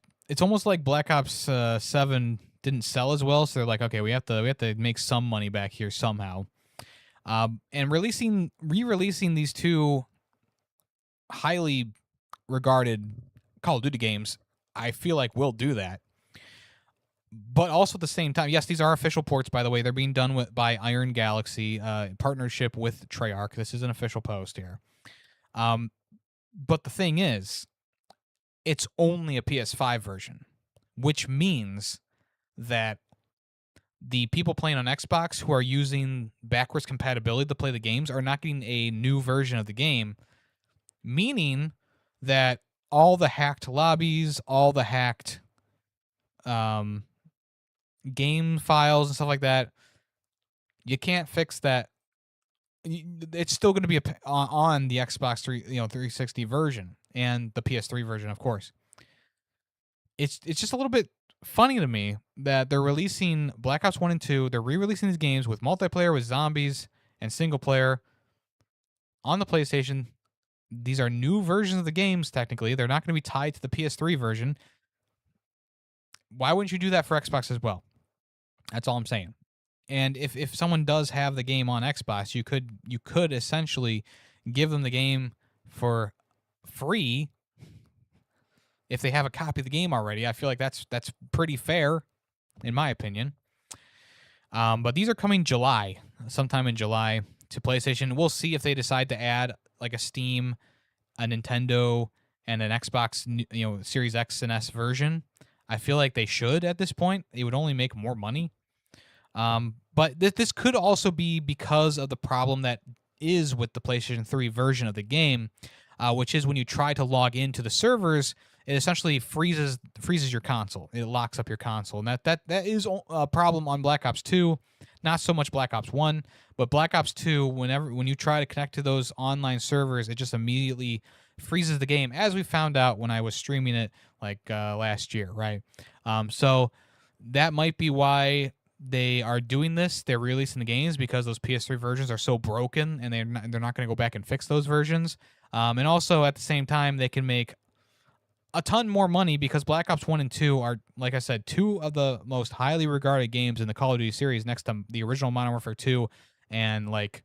Black Ops 7 didn't sell as well, so they're like, okay, we have to make some money back here somehow. And re-releasing these two highly regarded Call of Duty games, I feel like we'll do that. But also at the same time, yes, these are official ports, by the way. They're being done by Iron Galaxy, in partnership with Treyarch. This is an official post here. But the thing is, it's only a PS5 version, which means that the people playing on Xbox who are using backwards compatibility to play the games are not getting a new version of the game, meaning that all the hacked lobbies, all the hacked game files and stuff like that, you can't fix that. It's still going to be on the Xbox 360 version and the PS3 version, of course. It's just a little bit funny to me that they're releasing Black Ops 1 and 2. They're re-releasing these games with multiplayer, with zombies, and single player on the PlayStation. These are new versions of the games, technically. They're not going to be tied to the PS3 version. Why wouldn't you do that for Xbox as well? That's all I'm saying. And if someone does have the game on Xbox, you could essentially give them the game for free if they have a copy of the game already. I feel like that's pretty fair, in my opinion. But these are coming sometime in July to PlayStation. We'll see if they decide to add like a Steam, a Nintendo, and an Xbox, Series X and S version. I feel like they should at this point. It would only make more money. But this could also be because of the problem that is with the PlayStation 3 version of the game, which is when you try to log into the servers, it essentially freezes your console. It locks up your console, and that is a problem on Black Ops 2. Not so much Black Ops 1, but Black Ops 2. When you try to connect to those online servers, it just immediately freezes the game, as we found out when I was streaming it like last year, right? So that might be why they are doing this. They're releasing the games because those PS3 versions are so broken, and they're not going to go back and fix those versions. And also at the same time, they can make a ton more money because Black Ops 1 and 2 are, like I said, two of the most highly regarded games in the Call of Duty series, next to the original Modern Warfare 2 and like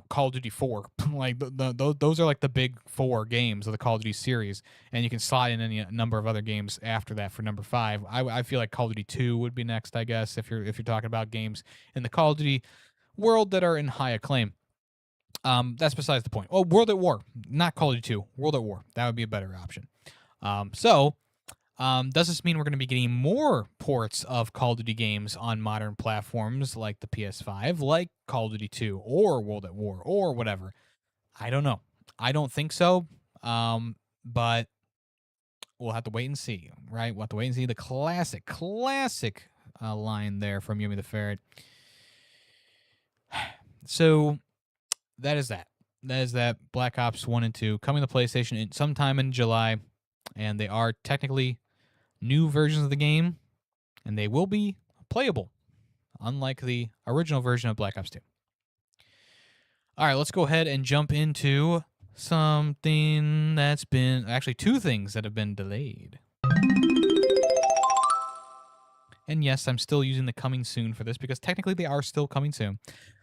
Call of Duty 4. Like those are like the big 4 games of the Call of Duty series, and you can slide in any number of other games after that for number 5. I feel like Call of Duty 2 would be next, I guess, if you're talking about games in the Call of Duty world that are in high acclaim. That's besides the point. Oh, World at War, not Call of Duty 2. World at War, that would be a better option. Does this mean we're going to be getting more ports of Call of Duty games on modern platforms like the PS5, like Call of Duty 2 or World at War or whatever? I don't know. I don't think so. But we'll have to wait and see, right? We'll have to wait and see. The classic line there from Yumi the Ferret. So that is that. That is that. Black Ops 1 and 2 coming to PlayStation sometime in July, and they are technically new versions of the game, and they will be playable, unlike the original version of Black Ops 2. All right, let's go ahead and jump into something that's been... Actually, two things that have been delayed. And yes, I'm still using the coming soon for this because technically they are still coming soon.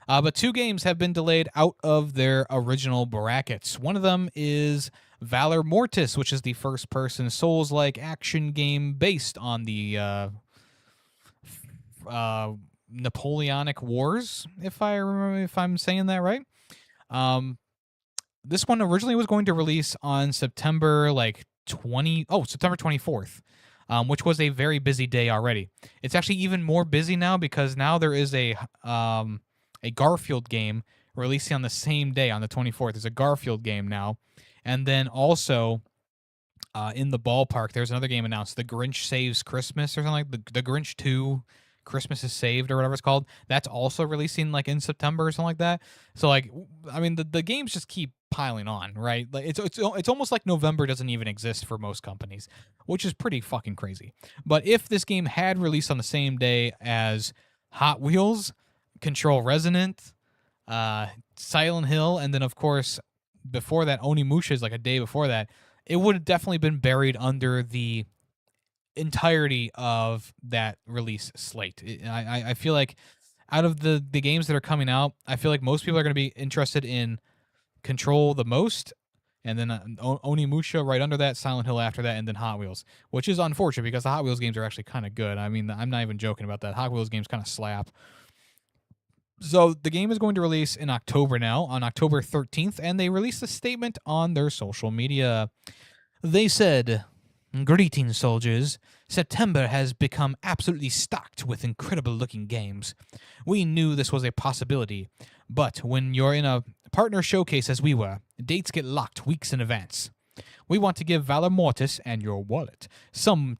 But two games have been delayed out of their original brackets. One of them is Valor Mortis, which is the first-person Souls-like action game based on the Napoleonic Wars, if I'm saying that right. This one originally was going to release on September 24th. Which was a very busy day already. It's actually even more busy now because now there is a Garfield game releasing on the same day, on the 24th. There's a Garfield game now. And then also in the ballpark, there's another game announced, The Grinch Saves Christmas or something like the Grinch 2 Christmas is Saved or whatever it's called. That's also releasing in September or something like that. So the games just keep piling on, right? Like it's almost like November doesn't even exist for most companies, which is pretty fucking crazy. But if this game had released on the same day as Hot Wheels, Control Resonant, Silent Hill, and then of course before that Onimusha is like a day before that, it would have definitely been buried under the entirety of that release slate. I feel like out of the games that are coming out, I feel like most people are going to be interested in Control the most, and then Onimusha right under that, Silent Hill after that, and then Hot Wheels, which is unfortunate because the Hot Wheels games are actually kind of good. I mean, I'm not even joking about that. Hot Wheels games kind of slap. So the game is going to release in October now, on October 13th, and they released a statement on their social media. They said, "Greetings, soldiers. September has become absolutely stocked with incredible-looking games. We knew this was a possibility, but when you're in a partner showcase as we were, dates get locked weeks in advance. We want to give Valor Mortis and your wallet some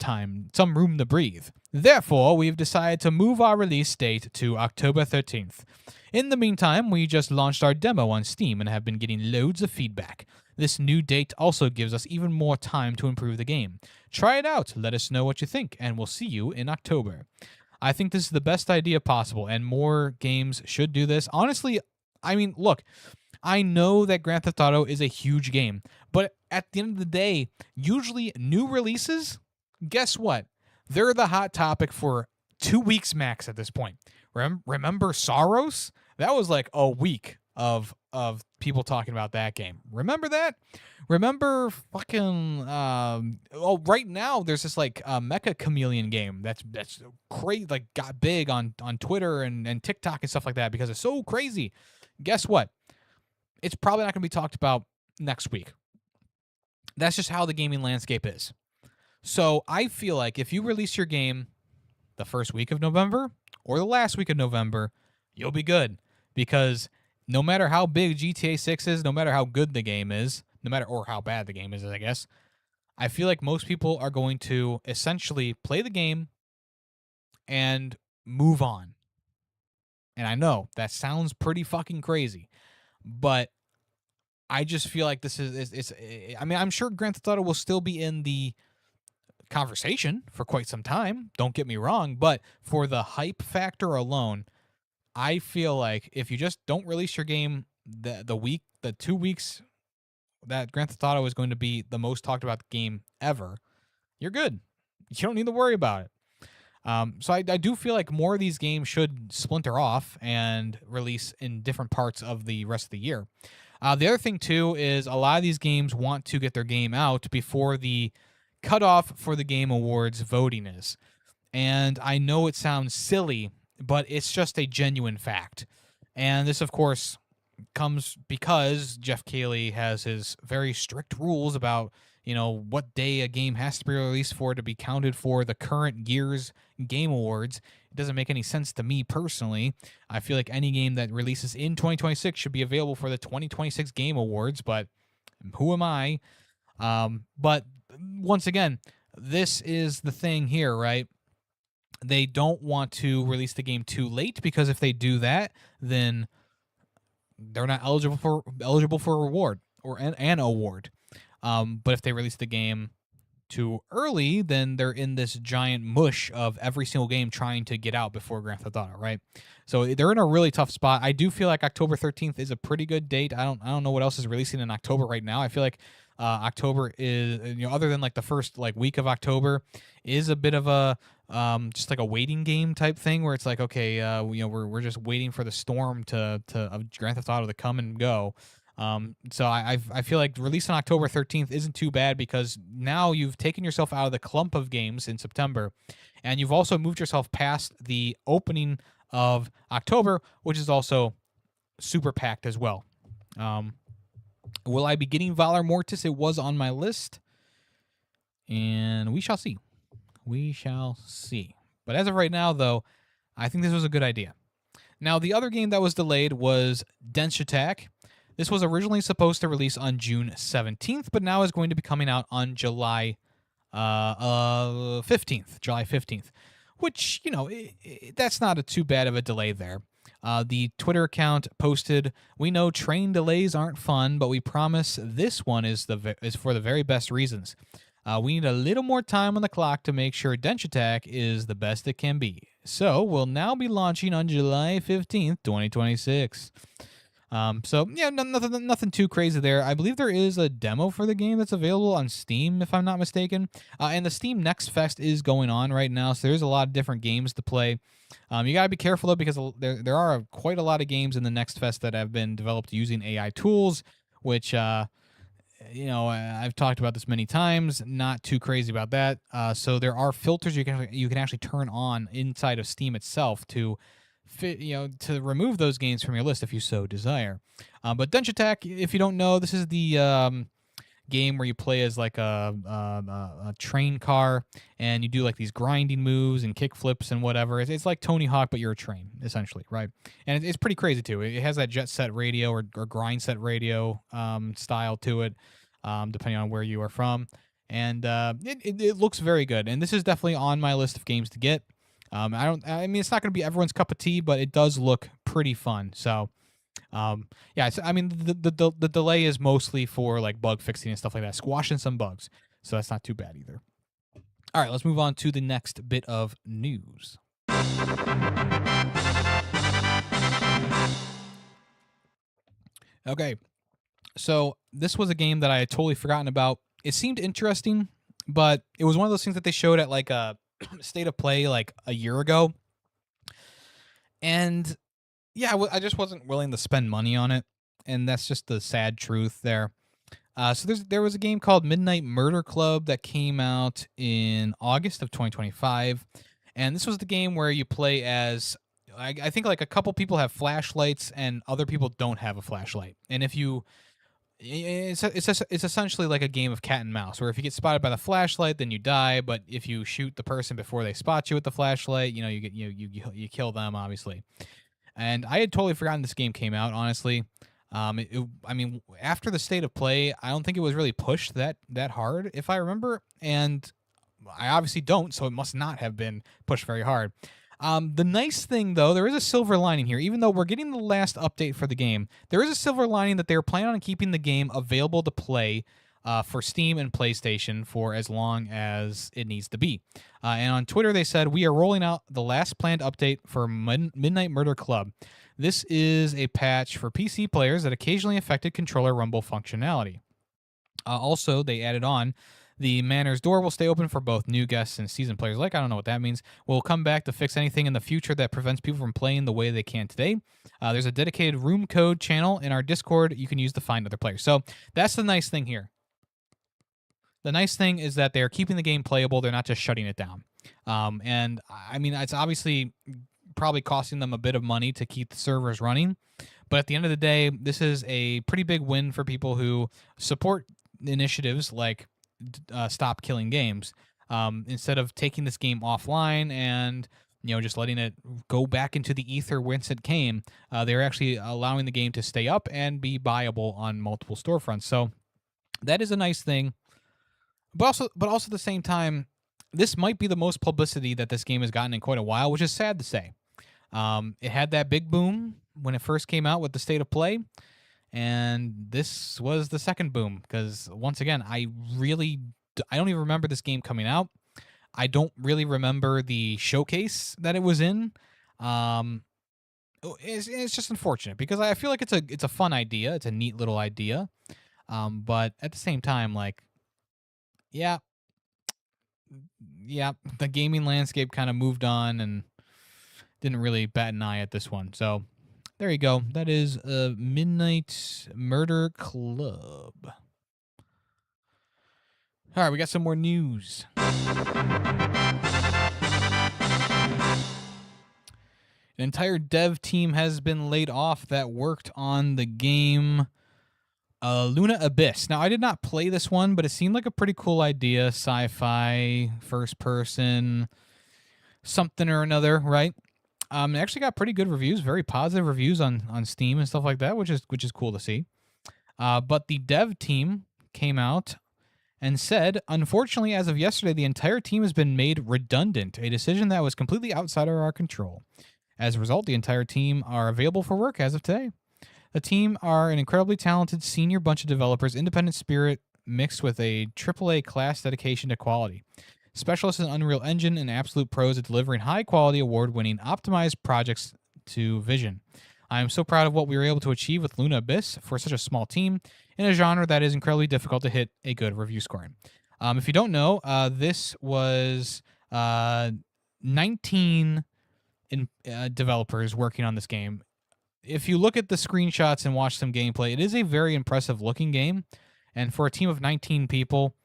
room to breathe. Therefore, we've decided to move our release date to October 13th. In the meantime, we just launched our demo on Steam and have been getting loads of feedback. This new date also gives us even more time to improve the game. Try it out, let us know what you think, and we'll see you in October." I think this is the best idea possible, and more games should do this. Honestly, I mean, look, I know that Grand Theft Auto is a huge game, but at the end of the day, usually new releases, guess what? They're the hot topic for 2 weeks max at this point. Remember Soros? That was like a week of people talking about that game. Remember that? Remember fucking right now there's this like Mecha Chameleon game that's crazy, like got big on Twitter and TikTok and stuff like that because it's so crazy. Guess what? It's probably not going to be talked about next week. That's just how the gaming landscape is. So I feel like if you release your game the first week of November or the last week of November, you'll be good. Because no matter how big GTA 6 is, no matter how good the game is, or how bad the game is, I guess, I feel like most people are going to essentially play the game and move on. And I know that sounds pretty fucking crazy, but I just feel like this is I mean, I'm sure Grand Theft Auto will still be in the conversation for quite some time, don't get me wrong, but for the hype factor alone, I feel like if you just don't release your game the 2 weeks that Grand Theft Auto is going to be the most talked about game ever, you're good. You don't need to worry about it. So I do feel like more of these games should splinter off and release in different parts of the rest of the year. The other thing, too, is a lot of these games want to get their game out before the cutoff for the Game Awards voting is. And I know it sounds silly, but it's just a genuine fact. And this, of course, comes because Jeff Keighley has his very strict rules about, what day a game has to be released for to be counted for the current year's Game Awards. It doesn't make any sense to me personally. I feel like any game that releases in 2026 should be available for the 2026 Game Awards, but who am I? But once again, this is the thing here, right? They don't want to release the game too late, because if they do that, then they're not eligible for a reward or an award. But if they release the game too early, then they're in this giant mush of every single game trying to get out before Grand Theft Auto, right? So they're in a really tough spot. I do feel like October 13th is a pretty good date. I don't know what else is releasing in October right now. I feel like October is, other than like the first like week of October, is a bit of a just like a waiting game type thing, where it's like, okay, we're just waiting for the storm of Grand Theft Auto to come and go. So I feel like releasing October 13th isn't too bad, because now you've taken yourself out of the clump of games in September, and you've also moved yourself past the opening of October, which is also super packed as well. Will I be getting Valor Mortis? It was on my list, and we shall see. We shall see. But as of right now, though, I think this was a good idea. Now, the other game that was delayed was Dense Attack. This was originally supposed to release on June 17th, but now is going to be coming out on July 15th, which, that's not too bad of a delay there. The Twitter account posted, "We know train delays aren't fun, but we promise this one is for the very best reasons. We need a little more time on the clock to make sure Dense Attack is the best it can be. So we'll now be launching on July 15th, 2026. So yeah, nothing too crazy there. I believe there is a demo for the game that's available on Steam, if I'm not mistaken. And the Steam Next Fest is going on right now, so there's a lot of different games to play. You gotta be careful though, because there are quite a lot of games in the Next Fest that have been developed using AI tools, which I've talked about this many times. Not too crazy about that. So there are filters you can actually turn on inside of Steam itself to to remove those games from your list if you so desire. But Dense Attack, if you don't know, this is the game where you play as like a train car, and you do like these grinding moves and kick flips and whatever. It's like Tony Hawk, but you're a train, essentially, right? And it's pretty crazy too. It has that jet set radio or grind set radio style to it, depending on where you are from. And it looks very good. And this is definitely on my list of games to get. I mean, it's not going to be everyone's cup of tea, but it does look pretty fun. So, the delay is mostly for like bug fixing and stuff like that, squashing some bugs. So that's not too bad either. All right, let's move on to the next bit of news. Okay, so this was a game that I had totally forgotten about. It seemed interesting, but it was one of those things that they showed at like a state of play like a year ago, and yeah, I just wasn't willing to spend money on it, and that's just the sad truth there. So there was a game called Midnight Murder Club that came out in August of 2025, and this was the game where you play as I think like a couple people have flashlights and other people don't have a flashlight, and if you it's essentially like a game of cat and mouse, where if you get spotted by the flashlight, then you die. But if you shoot the person before they spot you with the flashlight, you kill them, obviously. And I had totally forgotten this game came out. Honestly, I mean, after the state of play, I don't think it was really pushed that hard, if I remember. And I obviously don't, so it must not have been pushed very hard. The nice thing, though, there is a silver lining here. Even though we're getting the last update for the game, there is a silver lining that they're planning on keeping the game available to play for Steam and PlayStation for as long as it needs to be. And on Twitter, they said, "We are rolling out the last planned update for Midnight Murder Club. This is a patch for PC players that occasionally affected controller rumble functionality." Also, they added on, "The Manor's door will stay open for both new guests and seasoned players." Like, I don't know what that means. "We'll come back to fix anything in the future that prevents people from playing the way they can today. There's a dedicated room code channel in our Discord you can use to find other players." So that's the nice thing here. The nice thing is that they're keeping the game playable. They're not just shutting it down. And I mean, it's obviously probably costing them a bit of money to keep the servers running. But at the end of the day, this is a pretty big win for people who support initiatives like Stop Killing Games. Instead of taking this game offline and just letting it go back into the ether whence it came, they're actually allowing the game to stay up and be buyable on multiple storefronts. So that is a nice thing. but also at the same time, this might be the most publicity that this game has gotten in quite a while, which is sad to say. It had that big boom when it first came out with the state of play, and this was the second boom because once again, I don't even remember this game coming out. I don't really remember the showcase that it was in. Um, it's just unfortunate because I feel like it's a fun idea. It's a neat little idea. But at the same time, like, yeah, yeah, the gaming landscape kind of moved on and didn't really bat an eye at this one. So there you go. That is a Midnight Murder Club. All right, we got some more news. An entire dev team has been laid off that worked on the game Luna Abyss. Now, I did not play this one, but it seemed like a pretty cool idea. Sci-fi, first person, something or another, right? It actually got pretty good reviews, very positive reviews on Steam and stuff like that, which is cool to see. But the dev team came out and said, unfortunately, as of yesterday, the entire team has been made redundant, a decision that was completely outside of our control. As a result, the entire team are available for work as of today. The team are an incredibly talented senior bunch of developers, independent spirit mixed with a AAA class dedication to quality. Specialists in Unreal Engine and absolute pros at delivering high-quality, award-winning, optimized projects to vision. I am so proud of what we were able to achieve with Luna Abyss for such a small team in a genre that is incredibly difficult to hit a good review scoring. If you don't know, this was 19 developers working on this game. If you look at the screenshots and watch some gameplay, it is a very impressive looking game. And for a team of 19 people,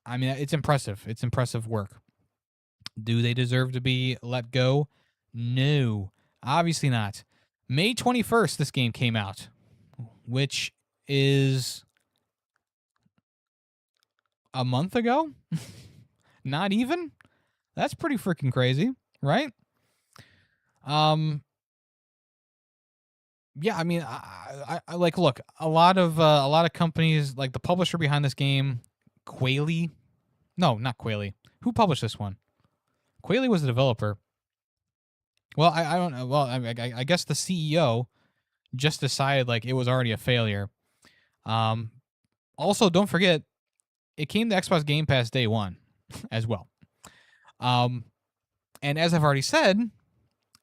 I mean, it's impressive. It's impressive work. Do they deserve to be let go? No, obviously not. May 21st, this game came out, which is a month ago? Not even? That's pretty freaking crazy, right? Yeah, I mean, I like look, a lot of companies, like the publisher behind this game, Quayle. No, not Quayle. Who published this one? Quayle was the developer. Well, I don't know. Well, I guess the CEO just decided like it was already a failure. Also, don't forget, it came to Xbox Game Pass day one as well. And as I've already said,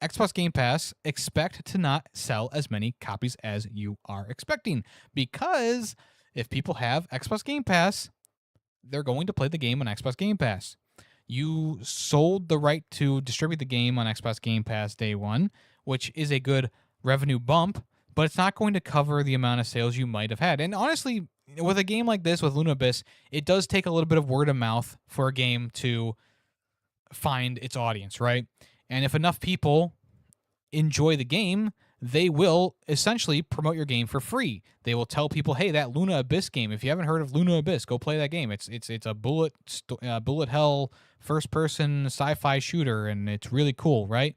Xbox Game Pass, expect to not sell as many copies as you are expecting, because if people have Xbox Game Pass, they're going to play the game on Xbox Game Pass. You sold the right to distribute the game on Xbox Game Pass day one, which is a good revenue bump, but it's not going to cover the amount of sales you might have had. And honestly, with a game like this, with Luna Abyss, it does take a little bit of word of mouth for a game to find its audience, right? And if enough people enjoy the game, they will essentially promote your game for free. They will tell people, "Hey, that Luna Abyss game. If you haven't heard of Luna Abyss, go play that game. It's a bullet hell first person sci-fi shooter, and it's really cool, right?"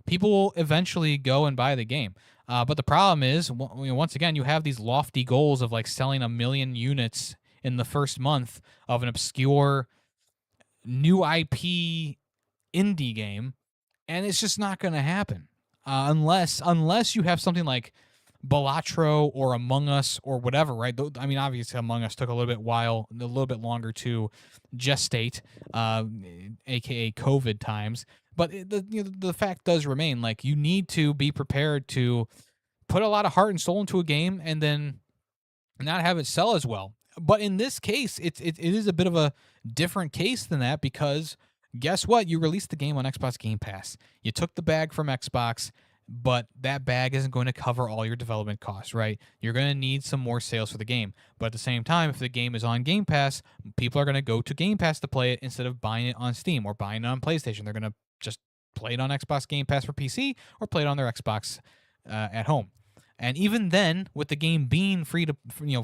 People will eventually go and buy the game. But the problem is, once again, you have these lofty goals of like selling 1 million units in the first month of an obscure new IP indie game, and it's just not going to happen unless you have something like Balatro or Among Us or whatever, right? I mean, obviously, Among Us took a little bit longer to gestate, aka COVID times. But the fact does remain, like, you need to be prepared to put a lot of heart and soul into a game and then not have it sell as well. But in this case, it is a bit of a different case than that, because guess what? You released the game on Xbox Game Pass. You took the bag from Xbox, but that bag isn't going to cover all your development costs, right? You're going to need some more sales for the game. But at the same time, if the game is on Game Pass, people are going to go to Game Pass to play it instead of buying it on Steam or buying it on PlayStation. They're going to just play it on Xbox Game Pass for PC or play it on their Xbox at home. And even then, with the game being free to,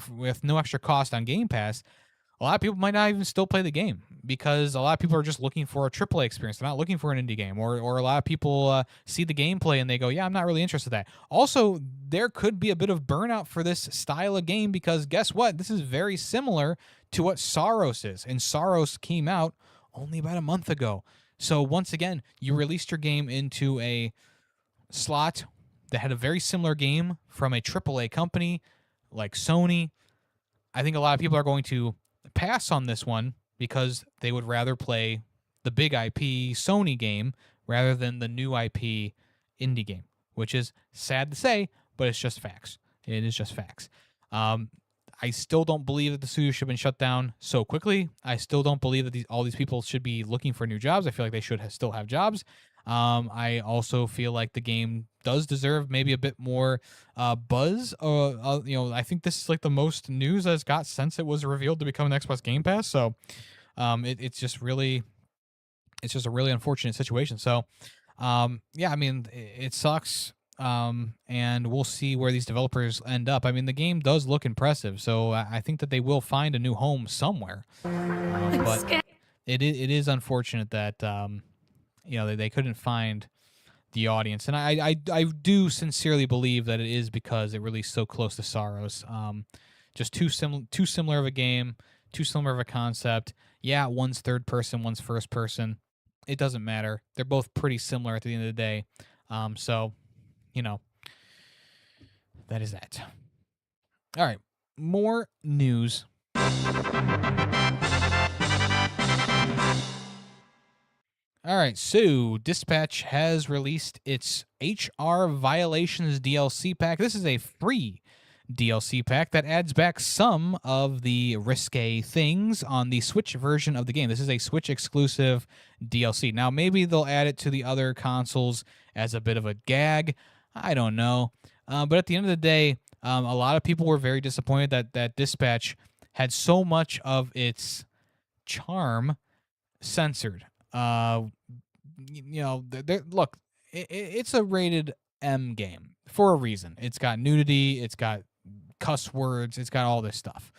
with no extra cost on Game Pass, a lot of people might not even still play the game because a lot of people are just looking for a AAA experience. They're not looking for an indie game, or a lot of people see the gameplay and they go, yeah, I'm not really interested in that. Also, there could be a bit of burnout for this style of game because guess what? This is very similar to what Saros is, and Saros came out only about a month ago. So once again, you released your game into a slot that had a very similar game from a AAA company like Sony. I think a lot of people are going to pass on this one because they would rather play the big IP Sony game rather than the new IP indie game, which is sad to say, but it's just facts. It is just facts. I still don't believe that the studio should have been shut down so quickly. I still don't believe that all these people should be looking for new jobs. I feel like they should still have jobs. I also feel like the game does deserve maybe a bit more buzz. I think this is like the most news that it's got since it was revealed to become an Xbox Game Pass. So it's just a really unfortunate situation. So yeah, I mean, it sucks. And we'll see where these developers end up. I mean, the game does look impressive, so I think that they will find a new home somewhere. But it is unfortunate that they couldn't find the audience, and I do sincerely believe that it is because it released so close to Saros. Just too similar of a game, too similar of a concept. Yeah, one's third person, one's first person. It doesn't matter. They're both pretty similar at the end of the day. So. That is that. All right, more news. All right, so Dispatch has released its HR Violations DLC pack. This is a free DLC pack that adds back some of the risque things on the Switch version of the game. This is a Switch exclusive DLC. Now, maybe they'll add it to the other consoles as a bit of a gag. I don't know. But at the end of the day, a lot of people were very disappointed that Dispatch had so much of its charm censored. Look, it's a rated M game for a reason. It's got nudity, it's got cuss words, it's got all this stuff.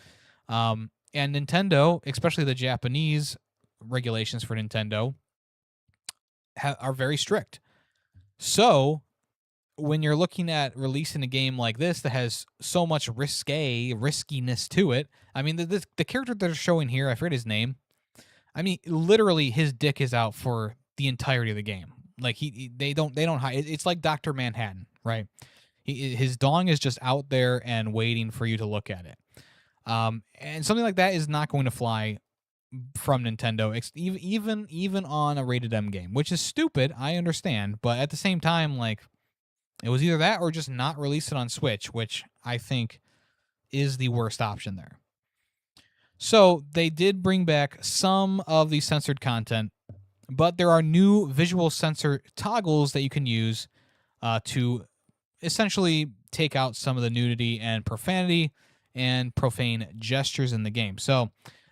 And Nintendo, especially the Japanese regulations for Nintendo, are very strict. So when you're looking at releasing a game like this that has so much riskiness to it, I mean, the character they're showing here, I forget his name. I mean, literally, his dick is out for the entirety of the game. Like they don't hide. It's like Dr. Manhattan, right? His dong is just out there and waiting for you to look at it. And something like that is not going to fly from Nintendo, even on a rated M game, which is stupid. I understand, but at the same time, like, it was either that or just not release it on Switch, which I think is the worst option there. So they did bring back some of the censored content, but there are new visual censor toggles that you can use to essentially take out some of the nudity and profanity and profane gestures in the game. So,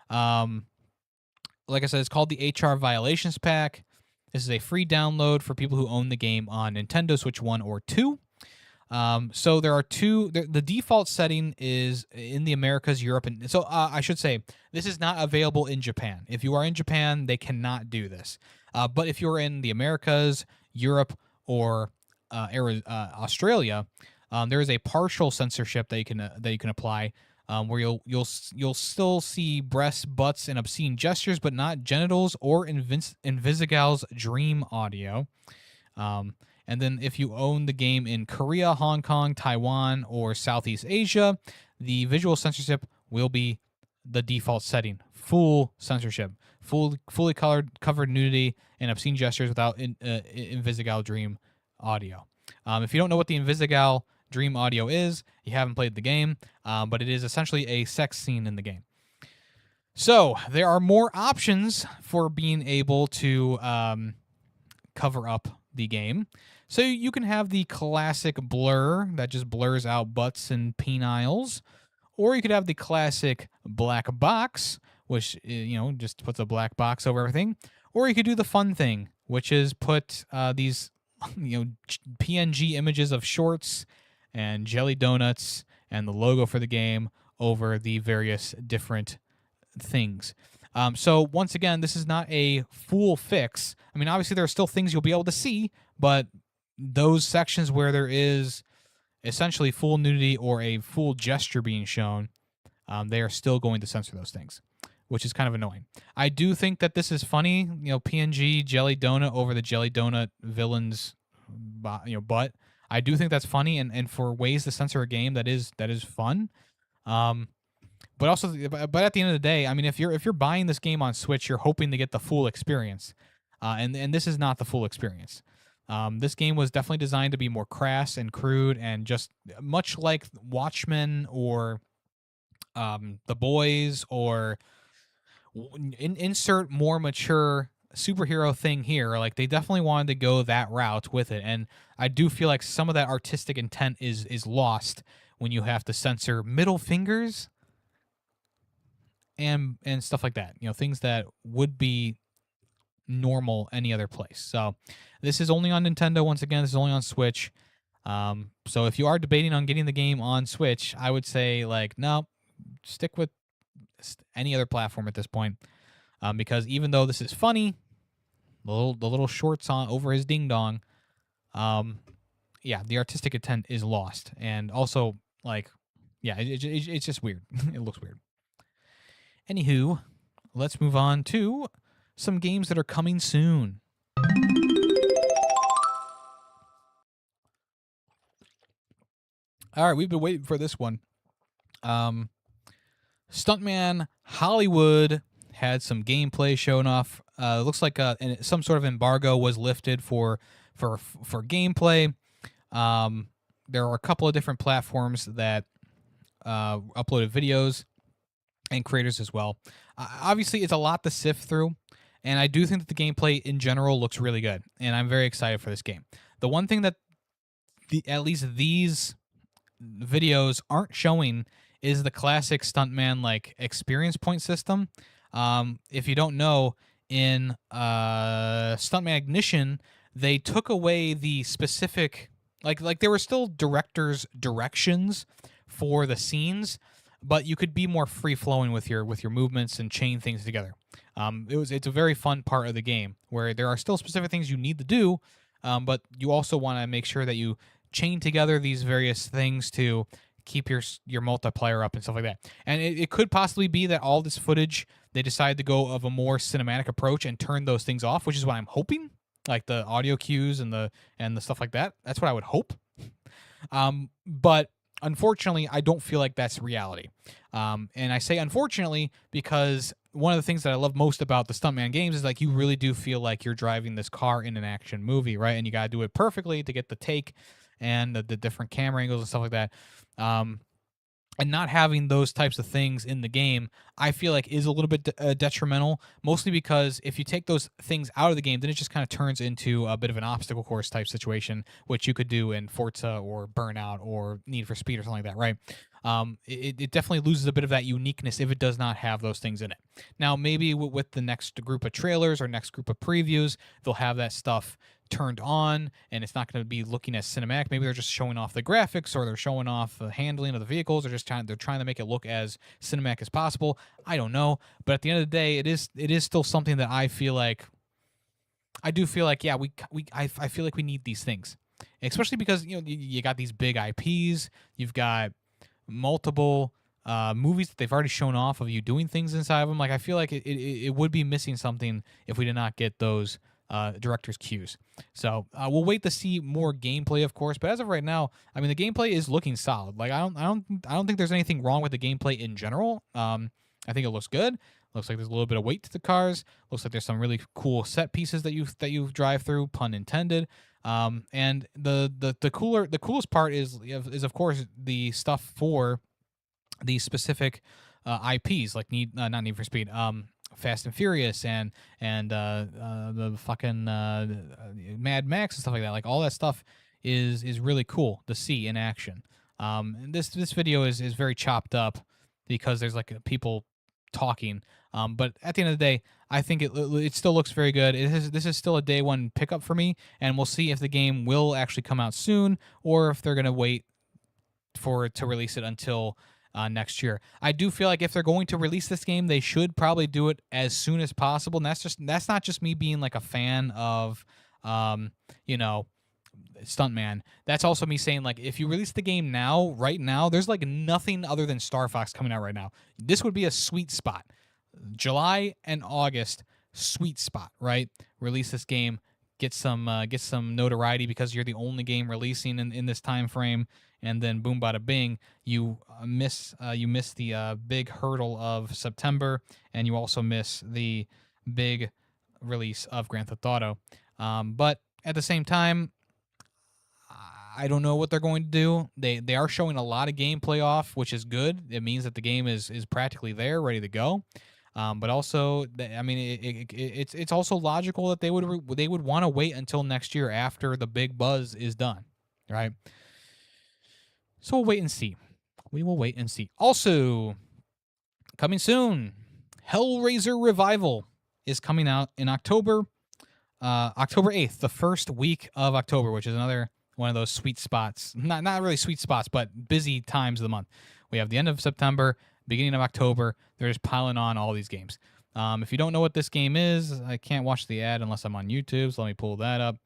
like I said, it's called the HR Violations Pack. This is a free download for people who own the game on Nintendo Switch 1 or 2. So there are two. The default setting is in the Americas, Europe, and so I should say this is not available in Japan. If you are in Japan, they cannot do this. But if you're in the Americas, Europe, or Australia, there is a partial censorship that you can apply, where you'll still see breasts, butts, and obscene gestures, but not genitals or Invisigal's dream audio. And then if you own the game in Korea, Hong Kong, Taiwan, or Southeast Asia, the visual censorship will be the default setting. Full censorship. Fully covered nudity and obscene gestures without Invisigal dream audio. If you don't know what the Invisigal dream audio is, you haven't played the game, but it is essentially a sex scene in the game. So there are more options for being able to cover up the game. So you can have the classic blur that just blurs out butts and peniles, or you could have the classic black box, which just puts a black box over everything, or you could do the fun thing, which is put these PNG images of shorts and jelly donuts and the logo for the game over the various different things. So once again, this is not a full fix. I mean, obviously there are still things you'll be able to see, but those sections where there is essentially full nudity or a full gesture being shown, they are still going to censor those things, which is kind of annoying. I do think that this is funny, PNG Jelly Donut over the Jelly Donut villain's butt. I do think that's funny, and for ways to censor a game, that is fun. But at the end of the day, I mean, if you're buying this game on Switch, you're hoping to get the full experience, and this is not the full experience. This game was definitely designed to be more crass and crude, and just much like Watchmen or The Boys, or insert more mature superhero thing here. Like, they definitely wanted to go that route with it, and I do feel like some of that artistic intent is lost when you have to censor middle fingers and stuff like that. Things that would be normal any other place. So this is only on Nintendo. Once again, this is only on Switch. So if you are debating on getting the game on Switch, I would say, like, no, stick with any other platform at this point, because even though this is funny, the little shorts on over his ding dong, the artistic intent is lost, and also, like, it's just weird. It looks weird. Anywho, let's move on to some games that are coming soon. All right, we've been waiting for this one. Stuntman Hollywood had some gameplay shown off. It looks like some sort of embargo was lifted for gameplay. There are a couple of different platforms that uploaded videos, and creators as well. Obviously, it's a lot to sift through, and I do think that the gameplay in general looks really good, and I'm very excited for this game. The one thing that at least these videos aren't showing is the classic Stuntman like experience point system. If you don't know, in Stuntman Ignition, they took away the specific, like there were still director's directions for the scenes, but you could be more free flowing with your movements and chain things together. It's a very fun part of the game where there are still specific things you need to do, but you also want to make sure that you chain together these various things to keep your multiplier up and stuff like that. And it could possibly be that all this footage, they decide to go of a more cinematic approach and turn those things off, which is what I'm hoping, like the audio cues and the stuff like that. That's what I would hope. But unfortunately, I don't feel like that's reality. And I say unfortunately because one of the things that I love most about the Stuntman games is, like, you really do feel like you're driving this car in an action movie, right? And you got to do it perfectly to get the take and the different camera angles and stuff like that. And not having those types of things in the game, I feel like is a little bit detrimental, mostly because if you take those things out of the game, then it just kind of turns into a bit of an obstacle course type situation, which you could do in Forza or Burnout or Need for Speed or something like that, right? It definitely loses a bit of that uniqueness if it does not have those things in it. Now, maybe with the next group of trailers or next group of previews, they'll have that stuff turned on, and it's not going to be looking as cinematic. Maybe they're just showing off the graphics, or they're showing off the handling of the vehicles, or they're trying to make it look as cinematic as possible. I don't know, but at the end of the day, it is still something that I feel like, I feel like we need these things, especially because you got these big IPs, you've got multiple movies that they've already shown off of you doing things inside of them. Like, I feel like it would be missing something if we did not get those director's cues. So we'll wait to see more gameplay, of course. But as of right now, I mean, the gameplay is looking solid. Like, I don't think there's anything wrong with the gameplay in general. I think it looks good. Looks like there's a little bit of weight to the cars. Looks like there's some really cool set pieces that you drive through, pun intended. And the coolest part is of course the stuff for the specific IPs, like not Need for Speed, Fast and Furious, and the fucking Mad Max and stuff like that. Like, all that stuff is really cool to see in action. And this video is very chopped up because there's like people talking. But at the end of the day, I think it still looks very good. This is still a day one pickup for me, and we'll see if the game will actually come out soon, or if they're gonna wait for it to release it until next year. I do feel like if they're going to release this game, they should probably do it as soon as possible. And that's not just me being like a fan of, um, you know, Stuntman. That's also me saying, like, if you release the game now, right now, there's like nothing other than Star Fox coming out right now. This would be a sweet spot. July and August, sweet spot, right? Release this game, get some notoriety because you're the only game releasing in this time frame, and then boom, bada bing, you miss the big hurdle of September, and you also miss the big release of Grand Theft Auto. But at the same time, I don't know what they're going to do. They are showing a lot of gameplay off, which is good. It means that the game is practically there, ready to go. But also, I mean, it's also logical that they would want to wait until next year after the big buzz is done, right? So we'll wait and see. We will wait and see. Also, coming soon, Hellraiser Revival is coming out in October, October 8th, the first week of October, which is another one of those sweet spots. Not really sweet spots, but busy times of the month. We have the end of September, beginning of October. They're just piling on all these games. If you don't know what this game is, I can't watch the ad unless I'm on YouTube, so let me pull that up.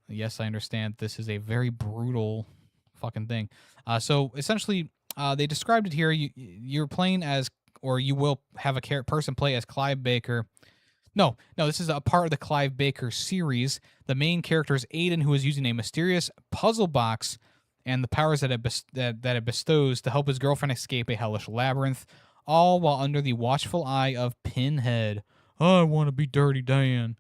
Yes, I understand this is a very brutal fucking thing. So essentially, they described it here. You're playing as, or you will have a person play as Clive Baker. No, this is a part of the Clive Baker series. The main character is Aiden, who is using a mysterious puzzle box and the powers that it bestows to help his girlfriend escape a hellish labyrinth, all while under the watchful eye of Pinhead. I want to be Dirty Dan.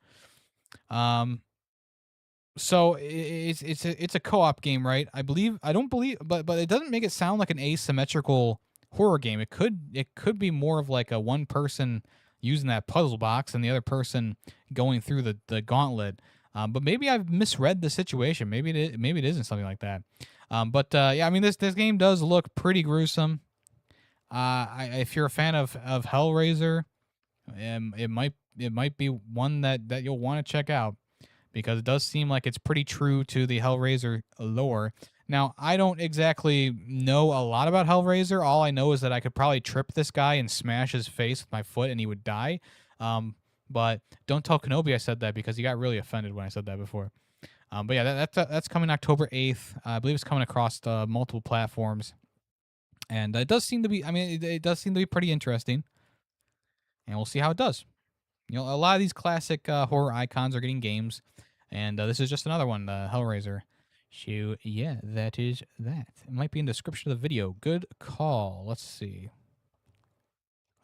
So it's a co-op game, right? I don't believe, but it doesn't make it sound like an asymmetrical horror game. It could be more of like a one person using that puzzle box and the other person going through the gauntlet. But maybe I've misread the situation. Maybe it isn't something like that. Yeah, I mean this game does look pretty gruesome. If you're a fan of Hellraiser, it might be one that you'll want to check out, because it does seem like it's pretty true to the Hellraiser lore. Now, I don't exactly know a lot about Hellraiser. All I know is that I could probably trip this guy and smash his face with my foot and he would die. But don't tell Kenobi I said that, because he got really offended when I said that before. But yeah, that's coming October 8th. I believe it's coming across multiple platforms. And it does seem to be, I mean, it does seem to be pretty interesting. And we'll see how it does. You know, a lot of these classic horror icons are getting games. And this is just another one, Hellraiser. So, yeah, that is that. It might be in the description of the video. Good call. Let's see.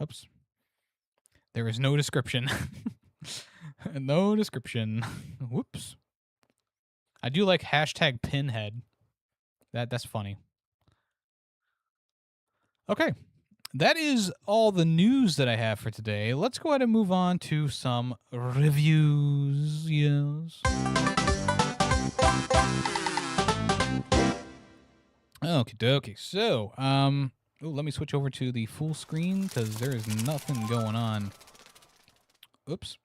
Oops. There is no description. No description. Whoops. I do like hashtag Pinhead. That's funny. Okay. That is all the news that I have for today. Let's go ahead and move on to some reviews. Yes. Okie dokie. So, let me switch over to the full screen because there is nothing going on. Oops.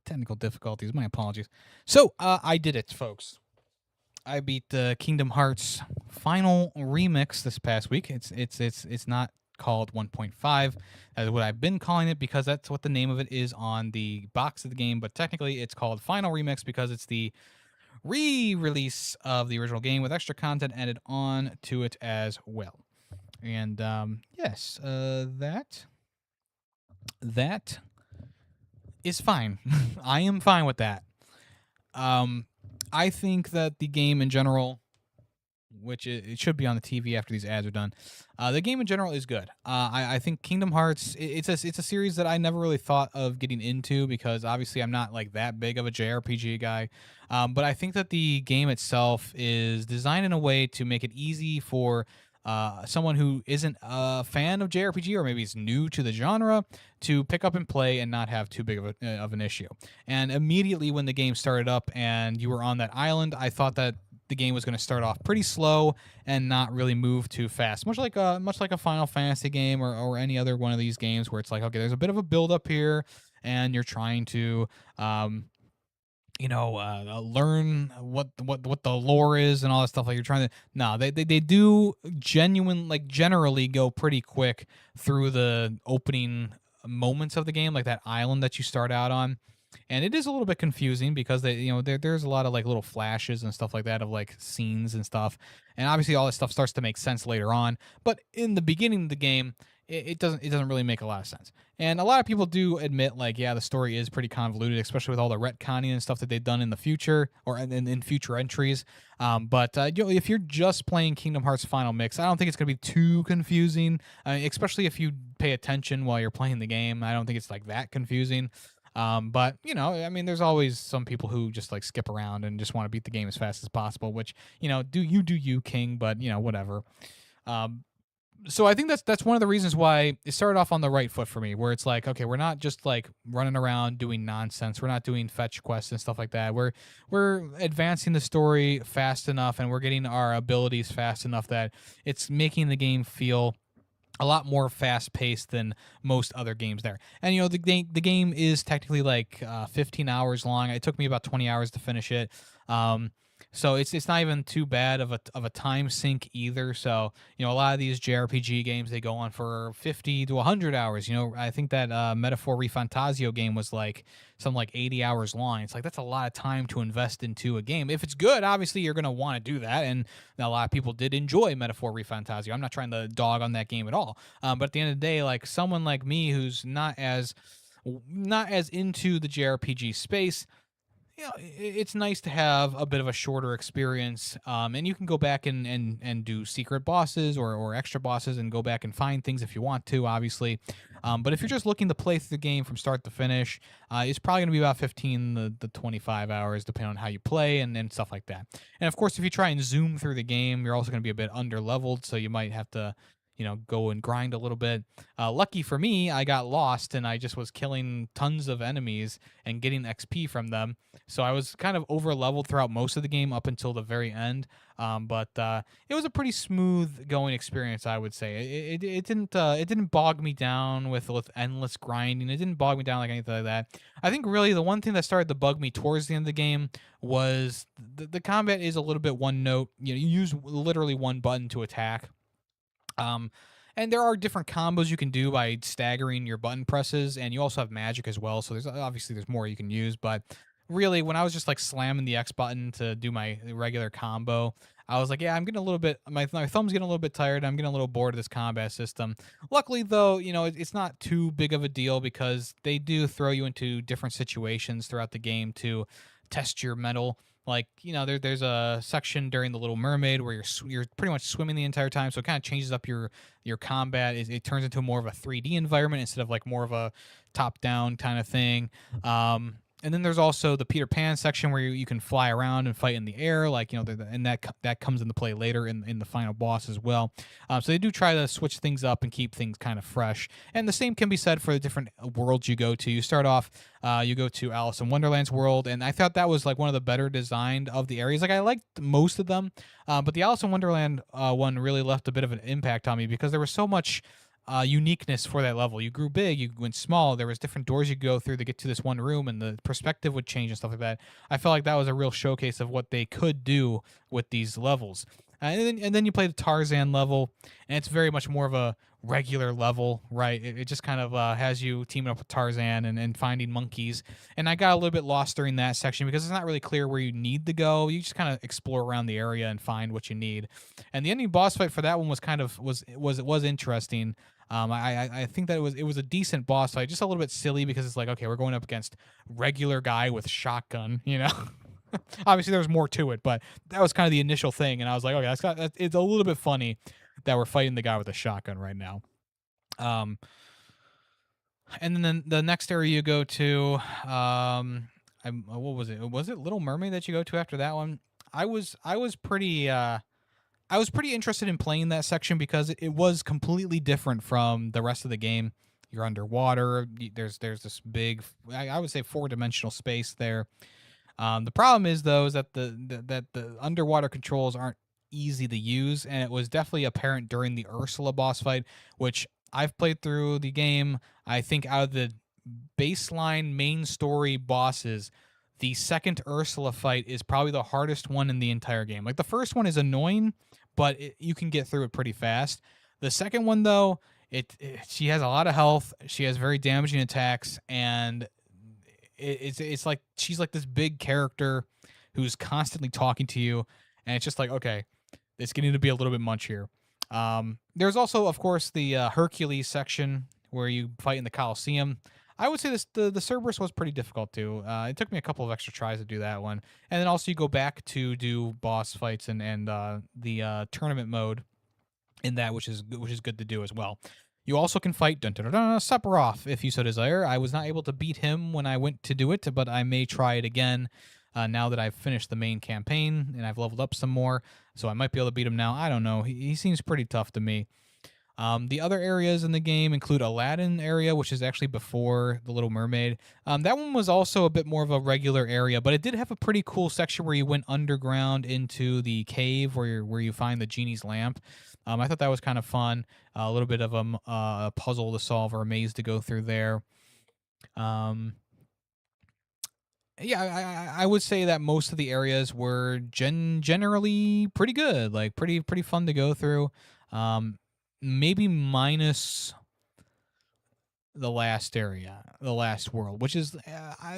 Technical difficulties. My apologies. So, I did it, folks. I beat Kingdom Hearts Final Remix this past week. It's not called 1.5 as what I've been calling it, because that's what the name of it is on the box of the game. But technically, it's called Final Remix because it's the re-release of the original game with extra content added on to it as well. And yes, that is fine. I am fine with that. I think that the game in general, which it should be on the TV after these ads are done, the game in general is good. I think Kingdom Hearts, it's a series that I never really thought of getting into, because obviously I'm not like that big of a JRPG guy. But I think that the game itself is designed in a way to make it easy for someone who isn't a fan of JRPG, or maybe is new to the genre, to pick up and play and not have too big of an issue. And immediately when the game started up and you were on that island, I thought that the game was going to start off pretty slow and not really move too fast, much like a Final Fantasy game or any other one of these games where it's like, okay, there's a bit of a build up here, and you're trying to learn what the lore is and all that stuff. Like you're trying to, no, they do generally go pretty quick through the opening moments of the game, like that island that you start out on. And it is a little bit confusing because there's a lot of like little flashes and stuff like that of like scenes and stuff, and obviously all that stuff starts to make sense later on. But in the beginning of the game, it doesn't really make a lot of sense. And a lot of people do admit, like, yeah, the story is pretty convoluted, especially with all the retconning and stuff that they've done in the future or in future entries. But if you're just playing Kingdom Hearts Final Mix, I don't think it's going to be too confusing, especially if you pay attention while you're playing the game. I don't think it's like that confusing. But I mean, there's always some people who just like skip around and just want to beat the game as fast as possible, which, do you, King, but whatever. Um, so I think that's one of the reasons why it started off on the right foot for me, where it's like, okay, we're not just like running around doing nonsense. We're not doing fetch quests and stuff like that. We're advancing the story fast enough, and we're getting our abilities fast enough that it's making the game feel a lot more fast paced than most other games there. And the game is technically like 15 hours long. It took me about 20 hours to finish it. So it's not even too bad of a time sink either. So a lot of these JRPG games, they go on for 50 to 100 hours. I think that Metaphor Refantasio game was like something like 80 hours long. It's like that's a lot of time to invest into a game. If it's good, obviously you're gonna want to do that, and a lot of people did enjoy Metaphor Refantasio. I'm not trying to dog on that game at all. But at the end of the day, like someone like me who's not as into the JRPG space, it's nice to have a bit of a shorter experience, and you can go back and do secret bosses or extra bosses and go back and find things if you want to, obviously. But if you're just looking to play through the game from start to finish, it's probably going to be about 15 to 25 hours, depending on how you play and stuff like that. And of course, if you try and zoom through the game, you're also going to be a bit under leveled, so you might have to go and grind a little bit. Lucky for me, I got lost and I just was killing tons of enemies and getting XP from them. So I was kind of over leveled throughout most of the game up until the very end. But it was a pretty smooth going experience, I would say. It didn't bog me down with endless grinding. It didn't bog me down like anything like that. I think really the one thing that started to bug me towards the end of the game was the combat is a little bit one note. You use literally one button to attack. Um, and there are different combos you can do by staggering your button presses, and you also have magic as well. So there's more you can use, but really, when I was just like slamming the X button to do my regular combo, I was like, yeah, I'm getting a little bit, my thumb's getting a little bit tired. I'm getting a little bored of this combat system. Luckily, though, it's not too big of a deal because they do throw you into different situations throughout the game to test your mettle. Like there's a section during the Little Mermaid where you're pretty much swimming the entire time, so it kind of changes up your combat. It turns into more of a 3D environment instead of like more of a top down kind of thing. And then there's also the Peter Pan section where you can fly around and fight in the air, like and that comes into play later in the final boss as well. So they do try to switch things up and keep things kind of fresh. And the same can be said for the different worlds you go to. You start off, you go to Alice in Wonderland's world, and I thought that was like one of the better designed of the areas. Like I liked most of them, but the Alice in Wonderland one really left a bit of an impact on me because there was so much uniqueness for that level. You grew big, you went small. There was different doors you go through to get to this one room, and the perspective would change and stuff like that. I felt like that was a real showcase of what they could do with these levels. And then you play the Tarzan level, and it's very much more of a regular level, right? It just kind of has you teaming up with Tarzan and finding monkeys. And I got a little bit lost during that section because it's not really clear where you need to go. You just kind of explore around the area and find what you need. And the ending boss fight for that one was interesting. I think that it was a decent boss fight, just a little bit silly because it's like, okay, we're going up against regular guy with shotgun, Obviously, there was more to it, but that was kind of the initial thing, and I was like, okay, it's a little bit funny that we're fighting the guy with a shotgun right now. And then the next area you go to, what was it? Was it Little Mermaid that you go to after that one? I was pretty interested in playing that section because it was completely different from the rest of the game. You're underwater. There's this big, I would say, 4-dimensional space there. The problem is though is that the underwater controls aren't easy to use, and it was definitely apparent during the Ursula boss fight, which I've played through the game. I think out of the baseline main story bosses, the second Ursula fight is probably the hardest one in the entire game. Like the first one is annoying, but you can get through it pretty fast. The second one though, she has a lot of health. She has very damaging attacks, and it's like she's like this big character who's constantly talking to you, and it's just like, okay, it's getting to be a little bit much here. There's also, of course, the Hercules section where you fight in the Colosseum. I would say the Cerberus was pretty difficult too. It took me a couple of extra tries to do that one, and then also you go back to do boss fights and the tournament mode in that, which is good to do as well. You also can fight Sephiroth if you so desire. I was not able to beat him when I went to do it, but I may try it again now that I've finished the main campaign and I've leveled up some more, so I might be able to beat him now. I don't know. He seems pretty tough to me. The other areas in the game include Aladdin area, which is actually before the Little Mermaid. That one was also a bit more of a regular area, but it did have a pretty cool section where you went underground into the cave where you find the genie's lamp. I thought that was kind of fun. A little bit of a puzzle to solve or a maze to go through there. Yeah, I would say that most of the areas were generally pretty good, like pretty fun to go through. Maybe minus the last area, the last world, which is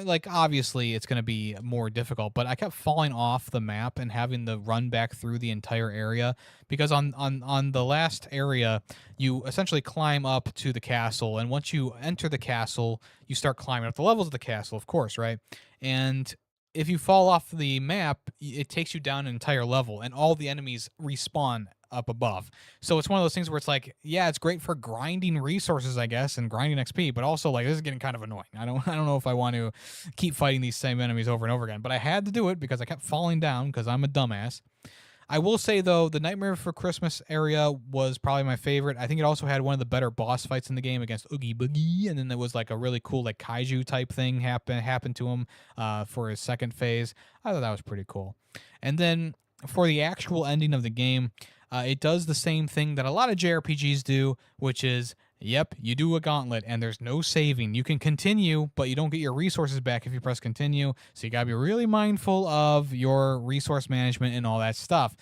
like obviously it's going to be more difficult, but I kept falling off the map and having to run back through the entire area because on the last area you essentially climb up to the castle, and once you enter the castle you start climbing up the levels of the castle, of course, right? And if you fall off the map, it takes you down an entire level and all the enemies respawn up above. So it's one of those things where it's like, yeah, it's great for grinding resources, I guess, and grinding XP, but also like this is getting kind of annoying. I don't know if I want to keep fighting these same enemies over and over again, but I had to do it because I kept falling down because I'm a dumbass. I will say though, the Nightmare for Christmas area was probably my favorite. I think it also had one of the better boss fights in the game against Oogie Boogie, and then there was like a really cool like kaiju type thing happen to him for his second phase. I thought that was pretty cool. And then for the actual ending of the game, it does the same thing that a lot of JRPGs do, which is, yep, you do a gauntlet and there's no saving. You can continue, but you don't get your resources back if you press continue. So you got to be really mindful of your resource management and all that stuff.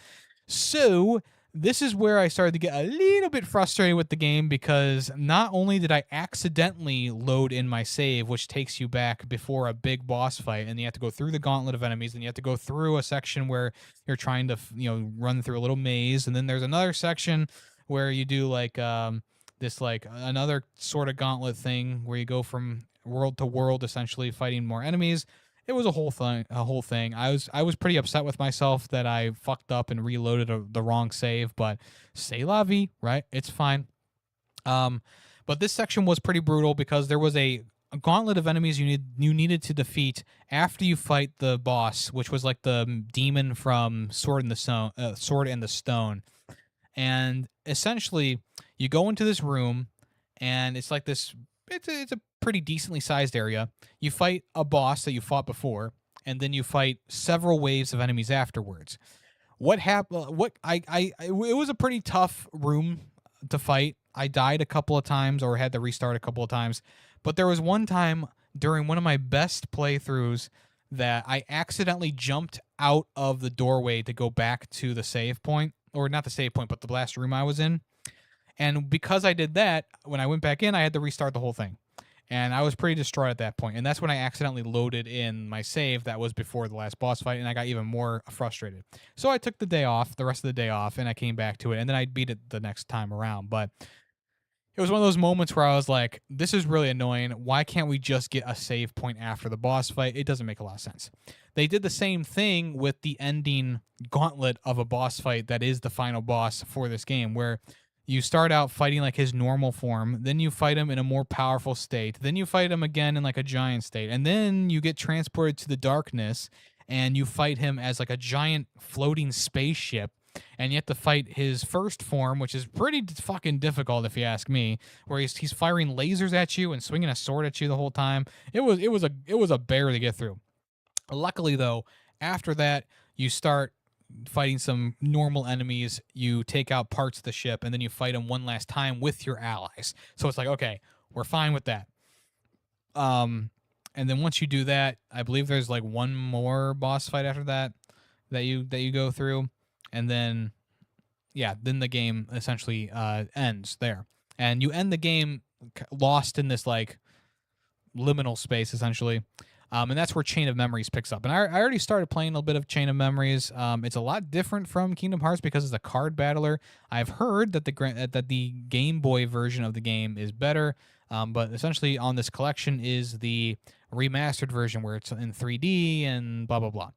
So this is where I started to get a little bit frustrated with the game because not only did I accidentally load in my save, which takes you back before a big boss fight, and you have to go through the gauntlet of enemies, and you have to go through a section where you're trying to, run through a little maze, and then there's another section where you do like this like another sort of gauntlet thing where you go from world to world, essentially fighting more enemies. It was a whole thing. I was pretty upset with myself that I fucked up and reloaded the wrong save, but c'est la vie, right? It's fine. But this section was pretty brutal because there was a gauntlet of enemies you needed to defeat after you fight the boss, which was like the demon from Sword in the Stone. And essentially, you go into this room, and it's like this. It's a pretty decently sized area. You fight a boss that you fought before, and then you fight several waves of enemies afterwards. What happened? It was a pretty tough room to fight. I died a couple of times or had to restart a couple of times, but there was one time during one of my best playthroughs that I accidentally jumped out of the doorway to go back to the save point, or not the save point, but the last room I was in. And because I did that, when I went back in, I had to restart the whole thing. And I was pretty distraught at that point. And that's when I accidentally loaded in my save that was before the last boss fight, and I got even more frustrated. So I took the rest of the day off, and I came back to it, and then I beat it the next time around. But it was one of those moments where I was like, this is really annoying. Why can't we just get a save point after the boss fight? It doesn't make a lot of sense. They did the same thing with the ending gauntlet of a boss fight that is the final boss for this game, where you start out fighting like his normal form, then you fight him in a more powerful state, then you fight him again in like a giant state, and then you get transported to the darkness and you fight him as like a giant floating spaceship, and you have to fight his first form, which is pretty fucking difficult if you ask me, where he's firing lasers at you and swinging a sword at you the whole time. It was a bear to get through. Luckily though, after that you start fighting some normal enemies, you take out parts of the ship, and then you fight them one last time with your allies. So it's like, okay, we're fine with that. And And then once you do that, I believe there's like one more boss fight after that that you go through, and then yeah, then the game essentially ends there, and you end the game lost in this like liminal space essentially. And that's where Chain of Memories picks up. And I already started playing a little bit of Chain of Memories. It's a lot different from Kingdom Hearts because it's a card battler. I've heard that the Game Boy version of the game is better, but essentially on this collection is the remastered version where it's in 3D and blah blah blah.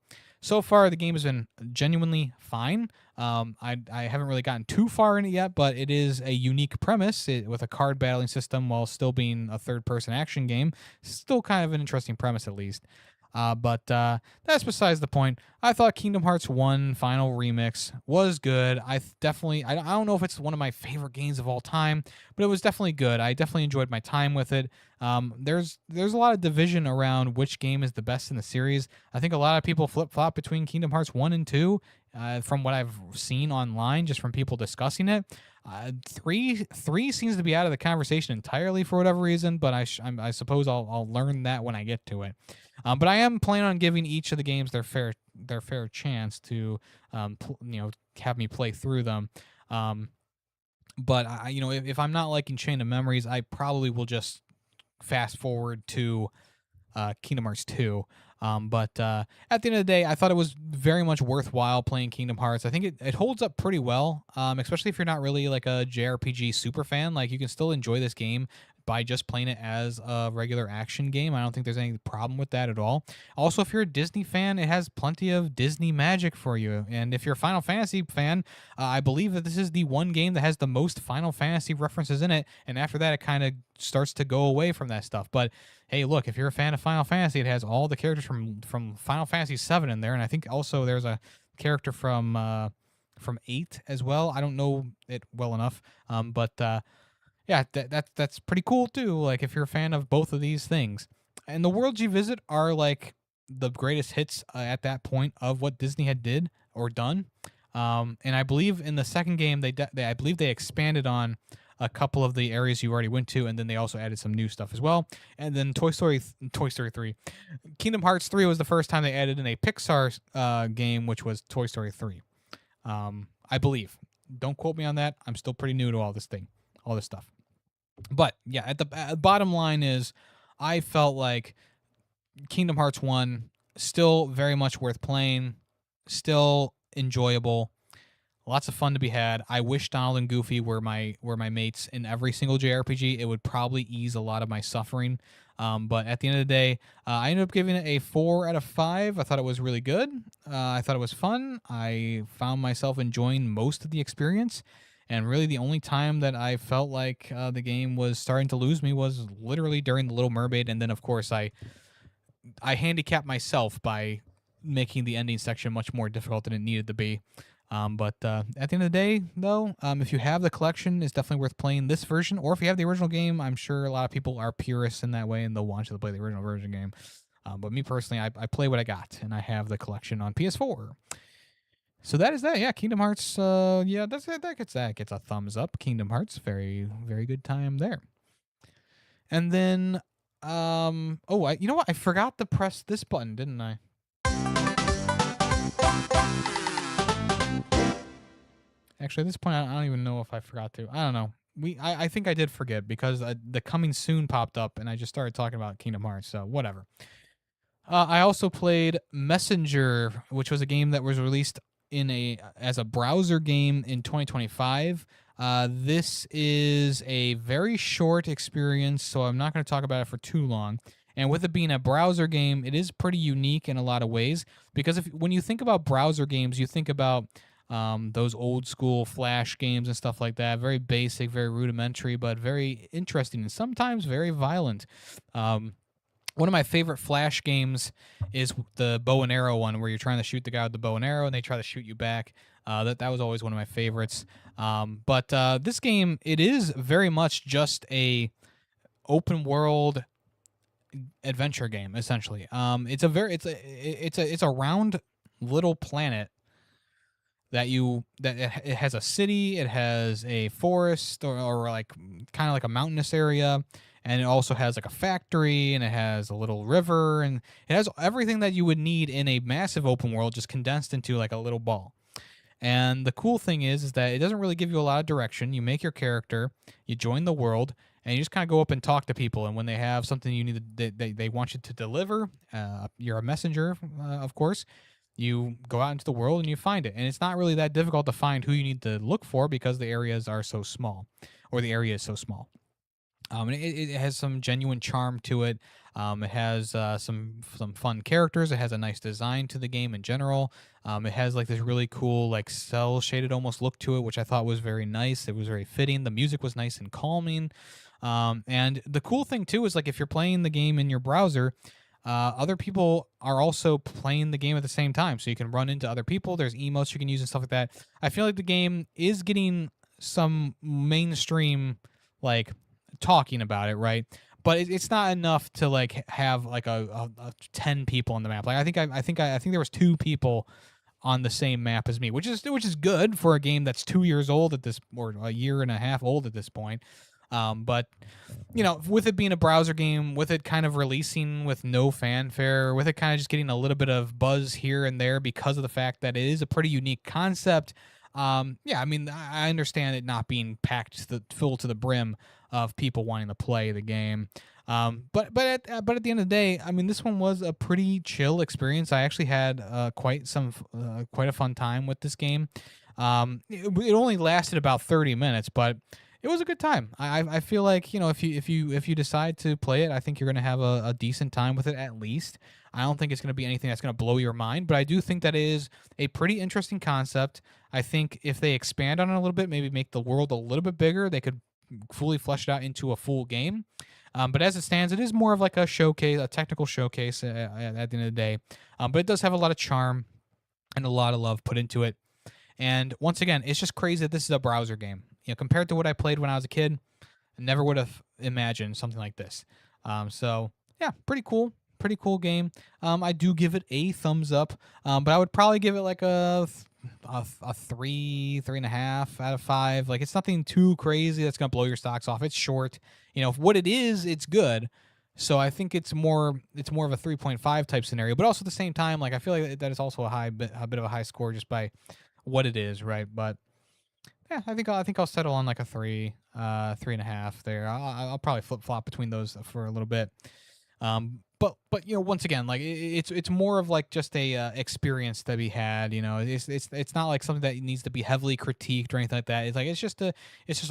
So far, the game has been genuinely fine. I haven't really gotten too far in it yet, but it is a unique premise with a card battling system while still being a third-person action game. Still kind of an interesting premise, at least. But that's besides the point. I thought Kingdom Hearts 1 Final Remix was good. I don't know if it's one of my favorite games of all time, but it was definitely good. I definitely enjoyed my time with it. There's a lot of division around which game is the best in the series. I think a lot of people flip-flop between Kingdom Hearts 1 and 2. From what I've seen online, just from people discussing it, three seems to be out of the conversation entirely for whatever reason. But I suppose I'll learn that when I get to it. But I am planning on giving each of the games their fair chance to have me play through them. But if I'm not liking Chain of Memories, I probably will just fast forward to Kingdom Hearts 2. But at the end of the day, I thought it was very much worthwhile playing Kingdom Hearts. I think it holds up pretty well, especially if you're not really like a JRPG super fan. Like, you can still enjoy this game by just playing it as a regular action game. I don't think there's any problem with that at all. Also, if you're a Disney fan, it has plenty of Disney magic for you. And if you're a Final Fantasy fan, I believe that this is the one game that has the most Final Fantasy references in it. And after that, it kind of starts to go away from that stuff. But hey, look, if you're a fan of Final Fantasy, it has all the characters from Final Fantasy VII in there, and I think also there's a character from 8 as well. I don't know it well enough, but yeah, that's pretty cool too. Like, if you're a fan of both of these things, and the worlds you visit are like the greatest hits at that point of what Disney had did or done. And I believe in the second game I believe they expanded on a couple of the areas you already went to, and then they also added some new stuff as well. And then Toy Story 3, Kingdom Hearts 3 was the first time they added in a Pixar game, which was Toy Story 3. I believe. Don't quote me on that. I'm still pretty new to all this stuff. But yeah, at the bottom line is, I felt like Kingdom Hearts 1 still very much worth playing, still enjoyable. Lots of fun to be had. I wish Donald and Goofy were my mates in every single JRPG. It would probably ease a lot of my suffering. But at the end of the day, I ended up giving it a 4 out of 5. I thought it was really good. I thought it was fun. I found myself enjoying most of the experience. And really, the only time that I felt like the game was starting to lose me was literally during The Little Mermaid. And then, of course, I handicapped myself by making the ending section much more difficult than it needed to be. But at the end of the day, though, if you have the collection, it's definitely worth playing this version. Or if you have the original game, I'm sure a lot of people are purists in that way and they'll want you to play the original version game. But me personally, I play what I got, and I have the collection on PS4. So that is that. Yeah, Kingdom Hearts. Yeah, that gets a thumbs up. Kingdom Hearts, very very good time there. And then, you know what? I forgot to press this button, didn't I? Actually, at this point, I don't even know if I forgot to. I don't know. I think I did forget because the coming soon popped up, and I just started talking about Kingdom Hearts. So whatever. I also played Messenger, which was a game that was released as a browser game in 2025. This is a very short experience, so I'm not going to talk about it for too long. And with it being a browser game, it is pretty unique in a lot of ways, because when you think about browser games, you think about those old school Flash games and stuff like that. Very basic, very rudimentary, but very interesting and sometimes very violent. One of my favorite Flash games is the bow and arrow one, where you're trying to shoot the guy with the bow and arrow, and they try to shoot you back. That was always one of my favorites. But this game, it is very much just a open world adventure game, essentially. It's a round little planet that it has a city, it has a forest, or like kind of like a mountainous area, and it also has like a factory, and it has a little river, and it has everything that you would need in a massive open world just condensed into like a little ball. And the cool thing is that it doesn't really give you a lot of direction. You make your character, you join the world, and you just kind of go up and talk to people. And when they have something you need, they want you to deliver. You're a messenger, of course. You go out into the world and you find it. And it's not really that difficult to find who you need to look for because the areas are so small, or the area is so small. And it has some genuine charm to it. It has some fun characters. It has a nice design to the game in general. It has like this really cool like cell shaded almost look to it, which I thought was very nice. It was very fitting. The music was nice and calming. And the cool thing too is like if you're playing the game in your browser, other people are also playing the game at the same time, so you can run into other people. There's emotes you can use and stuff like that. I feel like the game is getting some mainstream like talking about it, right? But it's not enough to like have like a 10 people on the map. Like I think there was 2 people on the same map as me, which is good for a game that's 2 years old at this, or a year and a half old at this point. But you know, with it being a browser game, with it kind of releasing with no fanfare, with it kind of just getting a little bit of buzz here and there because of the fact that it is a pretty unique concept. Yeah, I mean, I understand it not being packed full to the brim of people wanting to play the game. But at the end of the day, I mean, this one was a pretty chill experience. I actually had quite a fun time with this game. It only lasted about 30 minutes, but it was a good time. I feel like, you know, if you decide to play it, I think you're gonna have a decent time with it at least. I don't think it's gonna be anything that's gonna blow your mind, but I do think that it is a pretty interesting concept. I think if they expand on it a little bit, maybe make the world a little bit bigger, they could fully flesh it out into a full game. But as it stands, it is more of like a showcase, a technical showcase at the end of the day. But it does have a lot of charm and a lot of love put into it. And once again, it's just crazy that this is a browser game. You know, compared to what I played when I was a kid, I never would have imagined something like this. So yeah, pretty cool game. I do give it a thumbs up, but I would probably give it like a 3.5 out of 5. Like it's nothing too crazy that's gonna blow your socks off. It's short. You know, what it is, it's good. So I think it's more of a 3.5 type scenario, but also at the same time, like I feel like that is also a bit of a high score just by what it is, right? But yeah, I think I'll settle on like a 3.5 there. I'll probably flip flop between those for a little bit. But you know, once again, like it's more of like just a experience to be had. You know, it's not like something that needs to be heavily critiqued or anything like that. It's like it's just a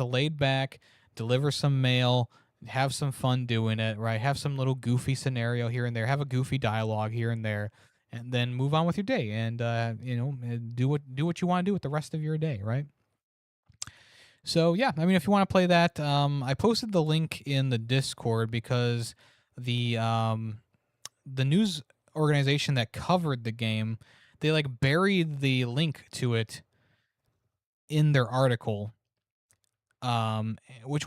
laid back, deliver some mail, have some fun doing it, right? Have some little goofy scenario here and there, have a goofy dialogue here and there, and then move on with your day, and you know, do what you want to do with the rest of your day, right? So yeah, I mean, if you want to play that, I posted the link in the Discord because the news organization that covered the game, they like buried the link to it in their article, which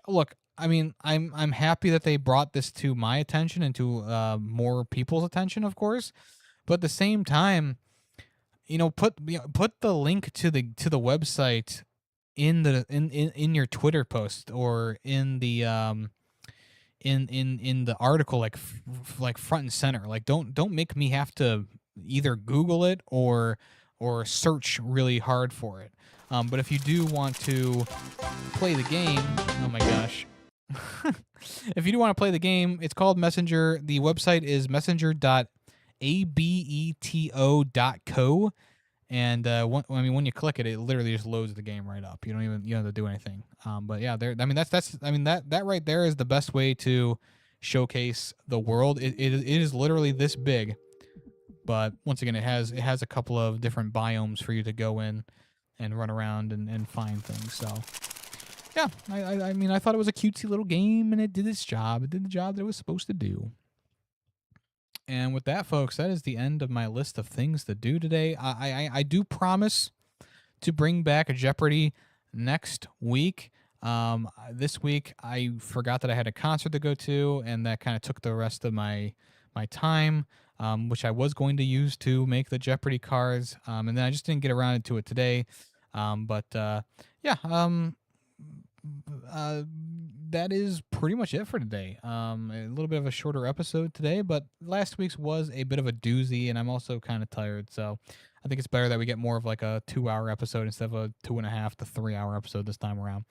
look, I mean, I'm happy that they brought this to my attention and to more people's attention, of course, but at the same time, you know, put the link to the website in in your Twitter post, or in the in the article, like like front and center. Like don't make me have to either Google it or search really hard for it. But if you do want to play the game, oh my gosh. If you do want to play the game, it's called Messenger. The website is messenger.abeto.co. And when you click it, it literally just loads the game right up. You don't have to do anything. But yeah, I mean that's I mean that right there is the best way to showcase the world. It is literally this big, but once again, it has a couple of different biomes for you to go in and run around and find things. So yeah, I mean, I thought it was a cutesy little game, and it did its job. It did the job that it was supposed to do. And with that, folks, that is the end of my list of things to do today. I do promise to bring back a Jeopardy next week. This week I forgot that I had a concert to go to, and that kind of took the rest of my time, which I was going to use to make the Jeopardy cards, and then I just didn't get around to it today. But yeah, that is pretty much it for today. A little bit of a shorter episode today, but last week's was a bit of a doozy, and I'm also kind of tired, so I think it's better that we get more of like a 2-hour episode instead of a 2.5 to 3 hour episode this time around.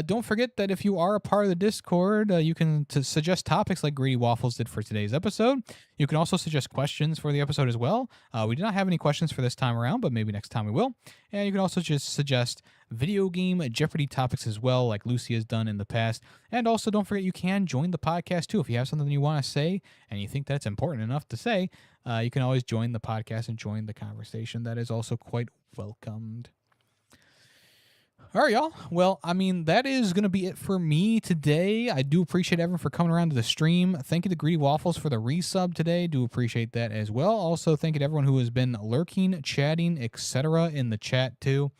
Don't forget that if you are a part of the Discord, you can suggest topics like Greedy Waffles did for today's episode. You can also suggest questions for the episode as well. We did not have any questions for this time around, but maybe next time we will. And you can also just suggest video game Jeopardy topics as well, like Lucy has done in the past. And also, don't forget you can join the podcast too. If you have something you want to say and you think that's important enough to say, you can always join the podcast and join the conversation. That is also quite welcomed. All right, y'all. Well, I mean, that is going to be it for me today. I do appreciate everyone for coming around to the stream. Thank you to Greedy Waffles for the resub today. Do appreciate that as well. Also, thank you to everyone who has been lurking, chatting, etc. in the chat too.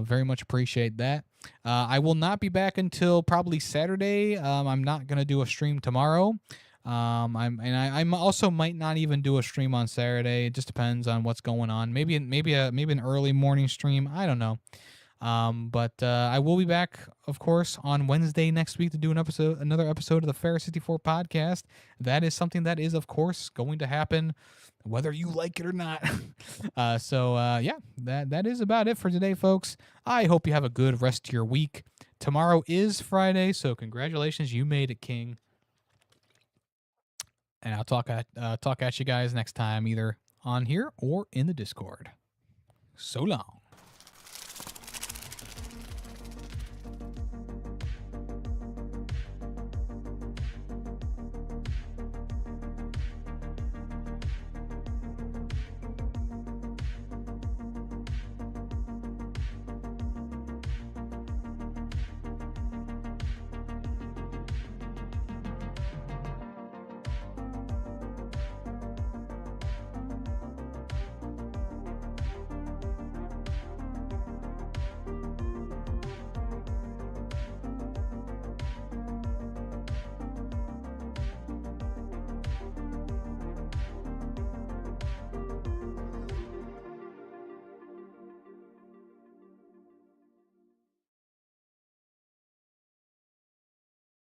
Very much appreciate that. I will not be back until probably Saturday. I'm not going to do a stream tomorrow. I also might not even do a stream on Saturday. It just depends on what's going on. Maybe an early morning stream. I don't know. But I will be back, of course, on Wednesday next week to do another episode of the Ferret64 podcast. That is something that is, of course, going to happen, whether you like it or not. Yeah, that is about it for today, folks. I hope you have a good rest of your week. Tomorrow is Friday, so congratulations, you made it, King. And I'll talk at you guys next time, either on here or in the Discord. So long.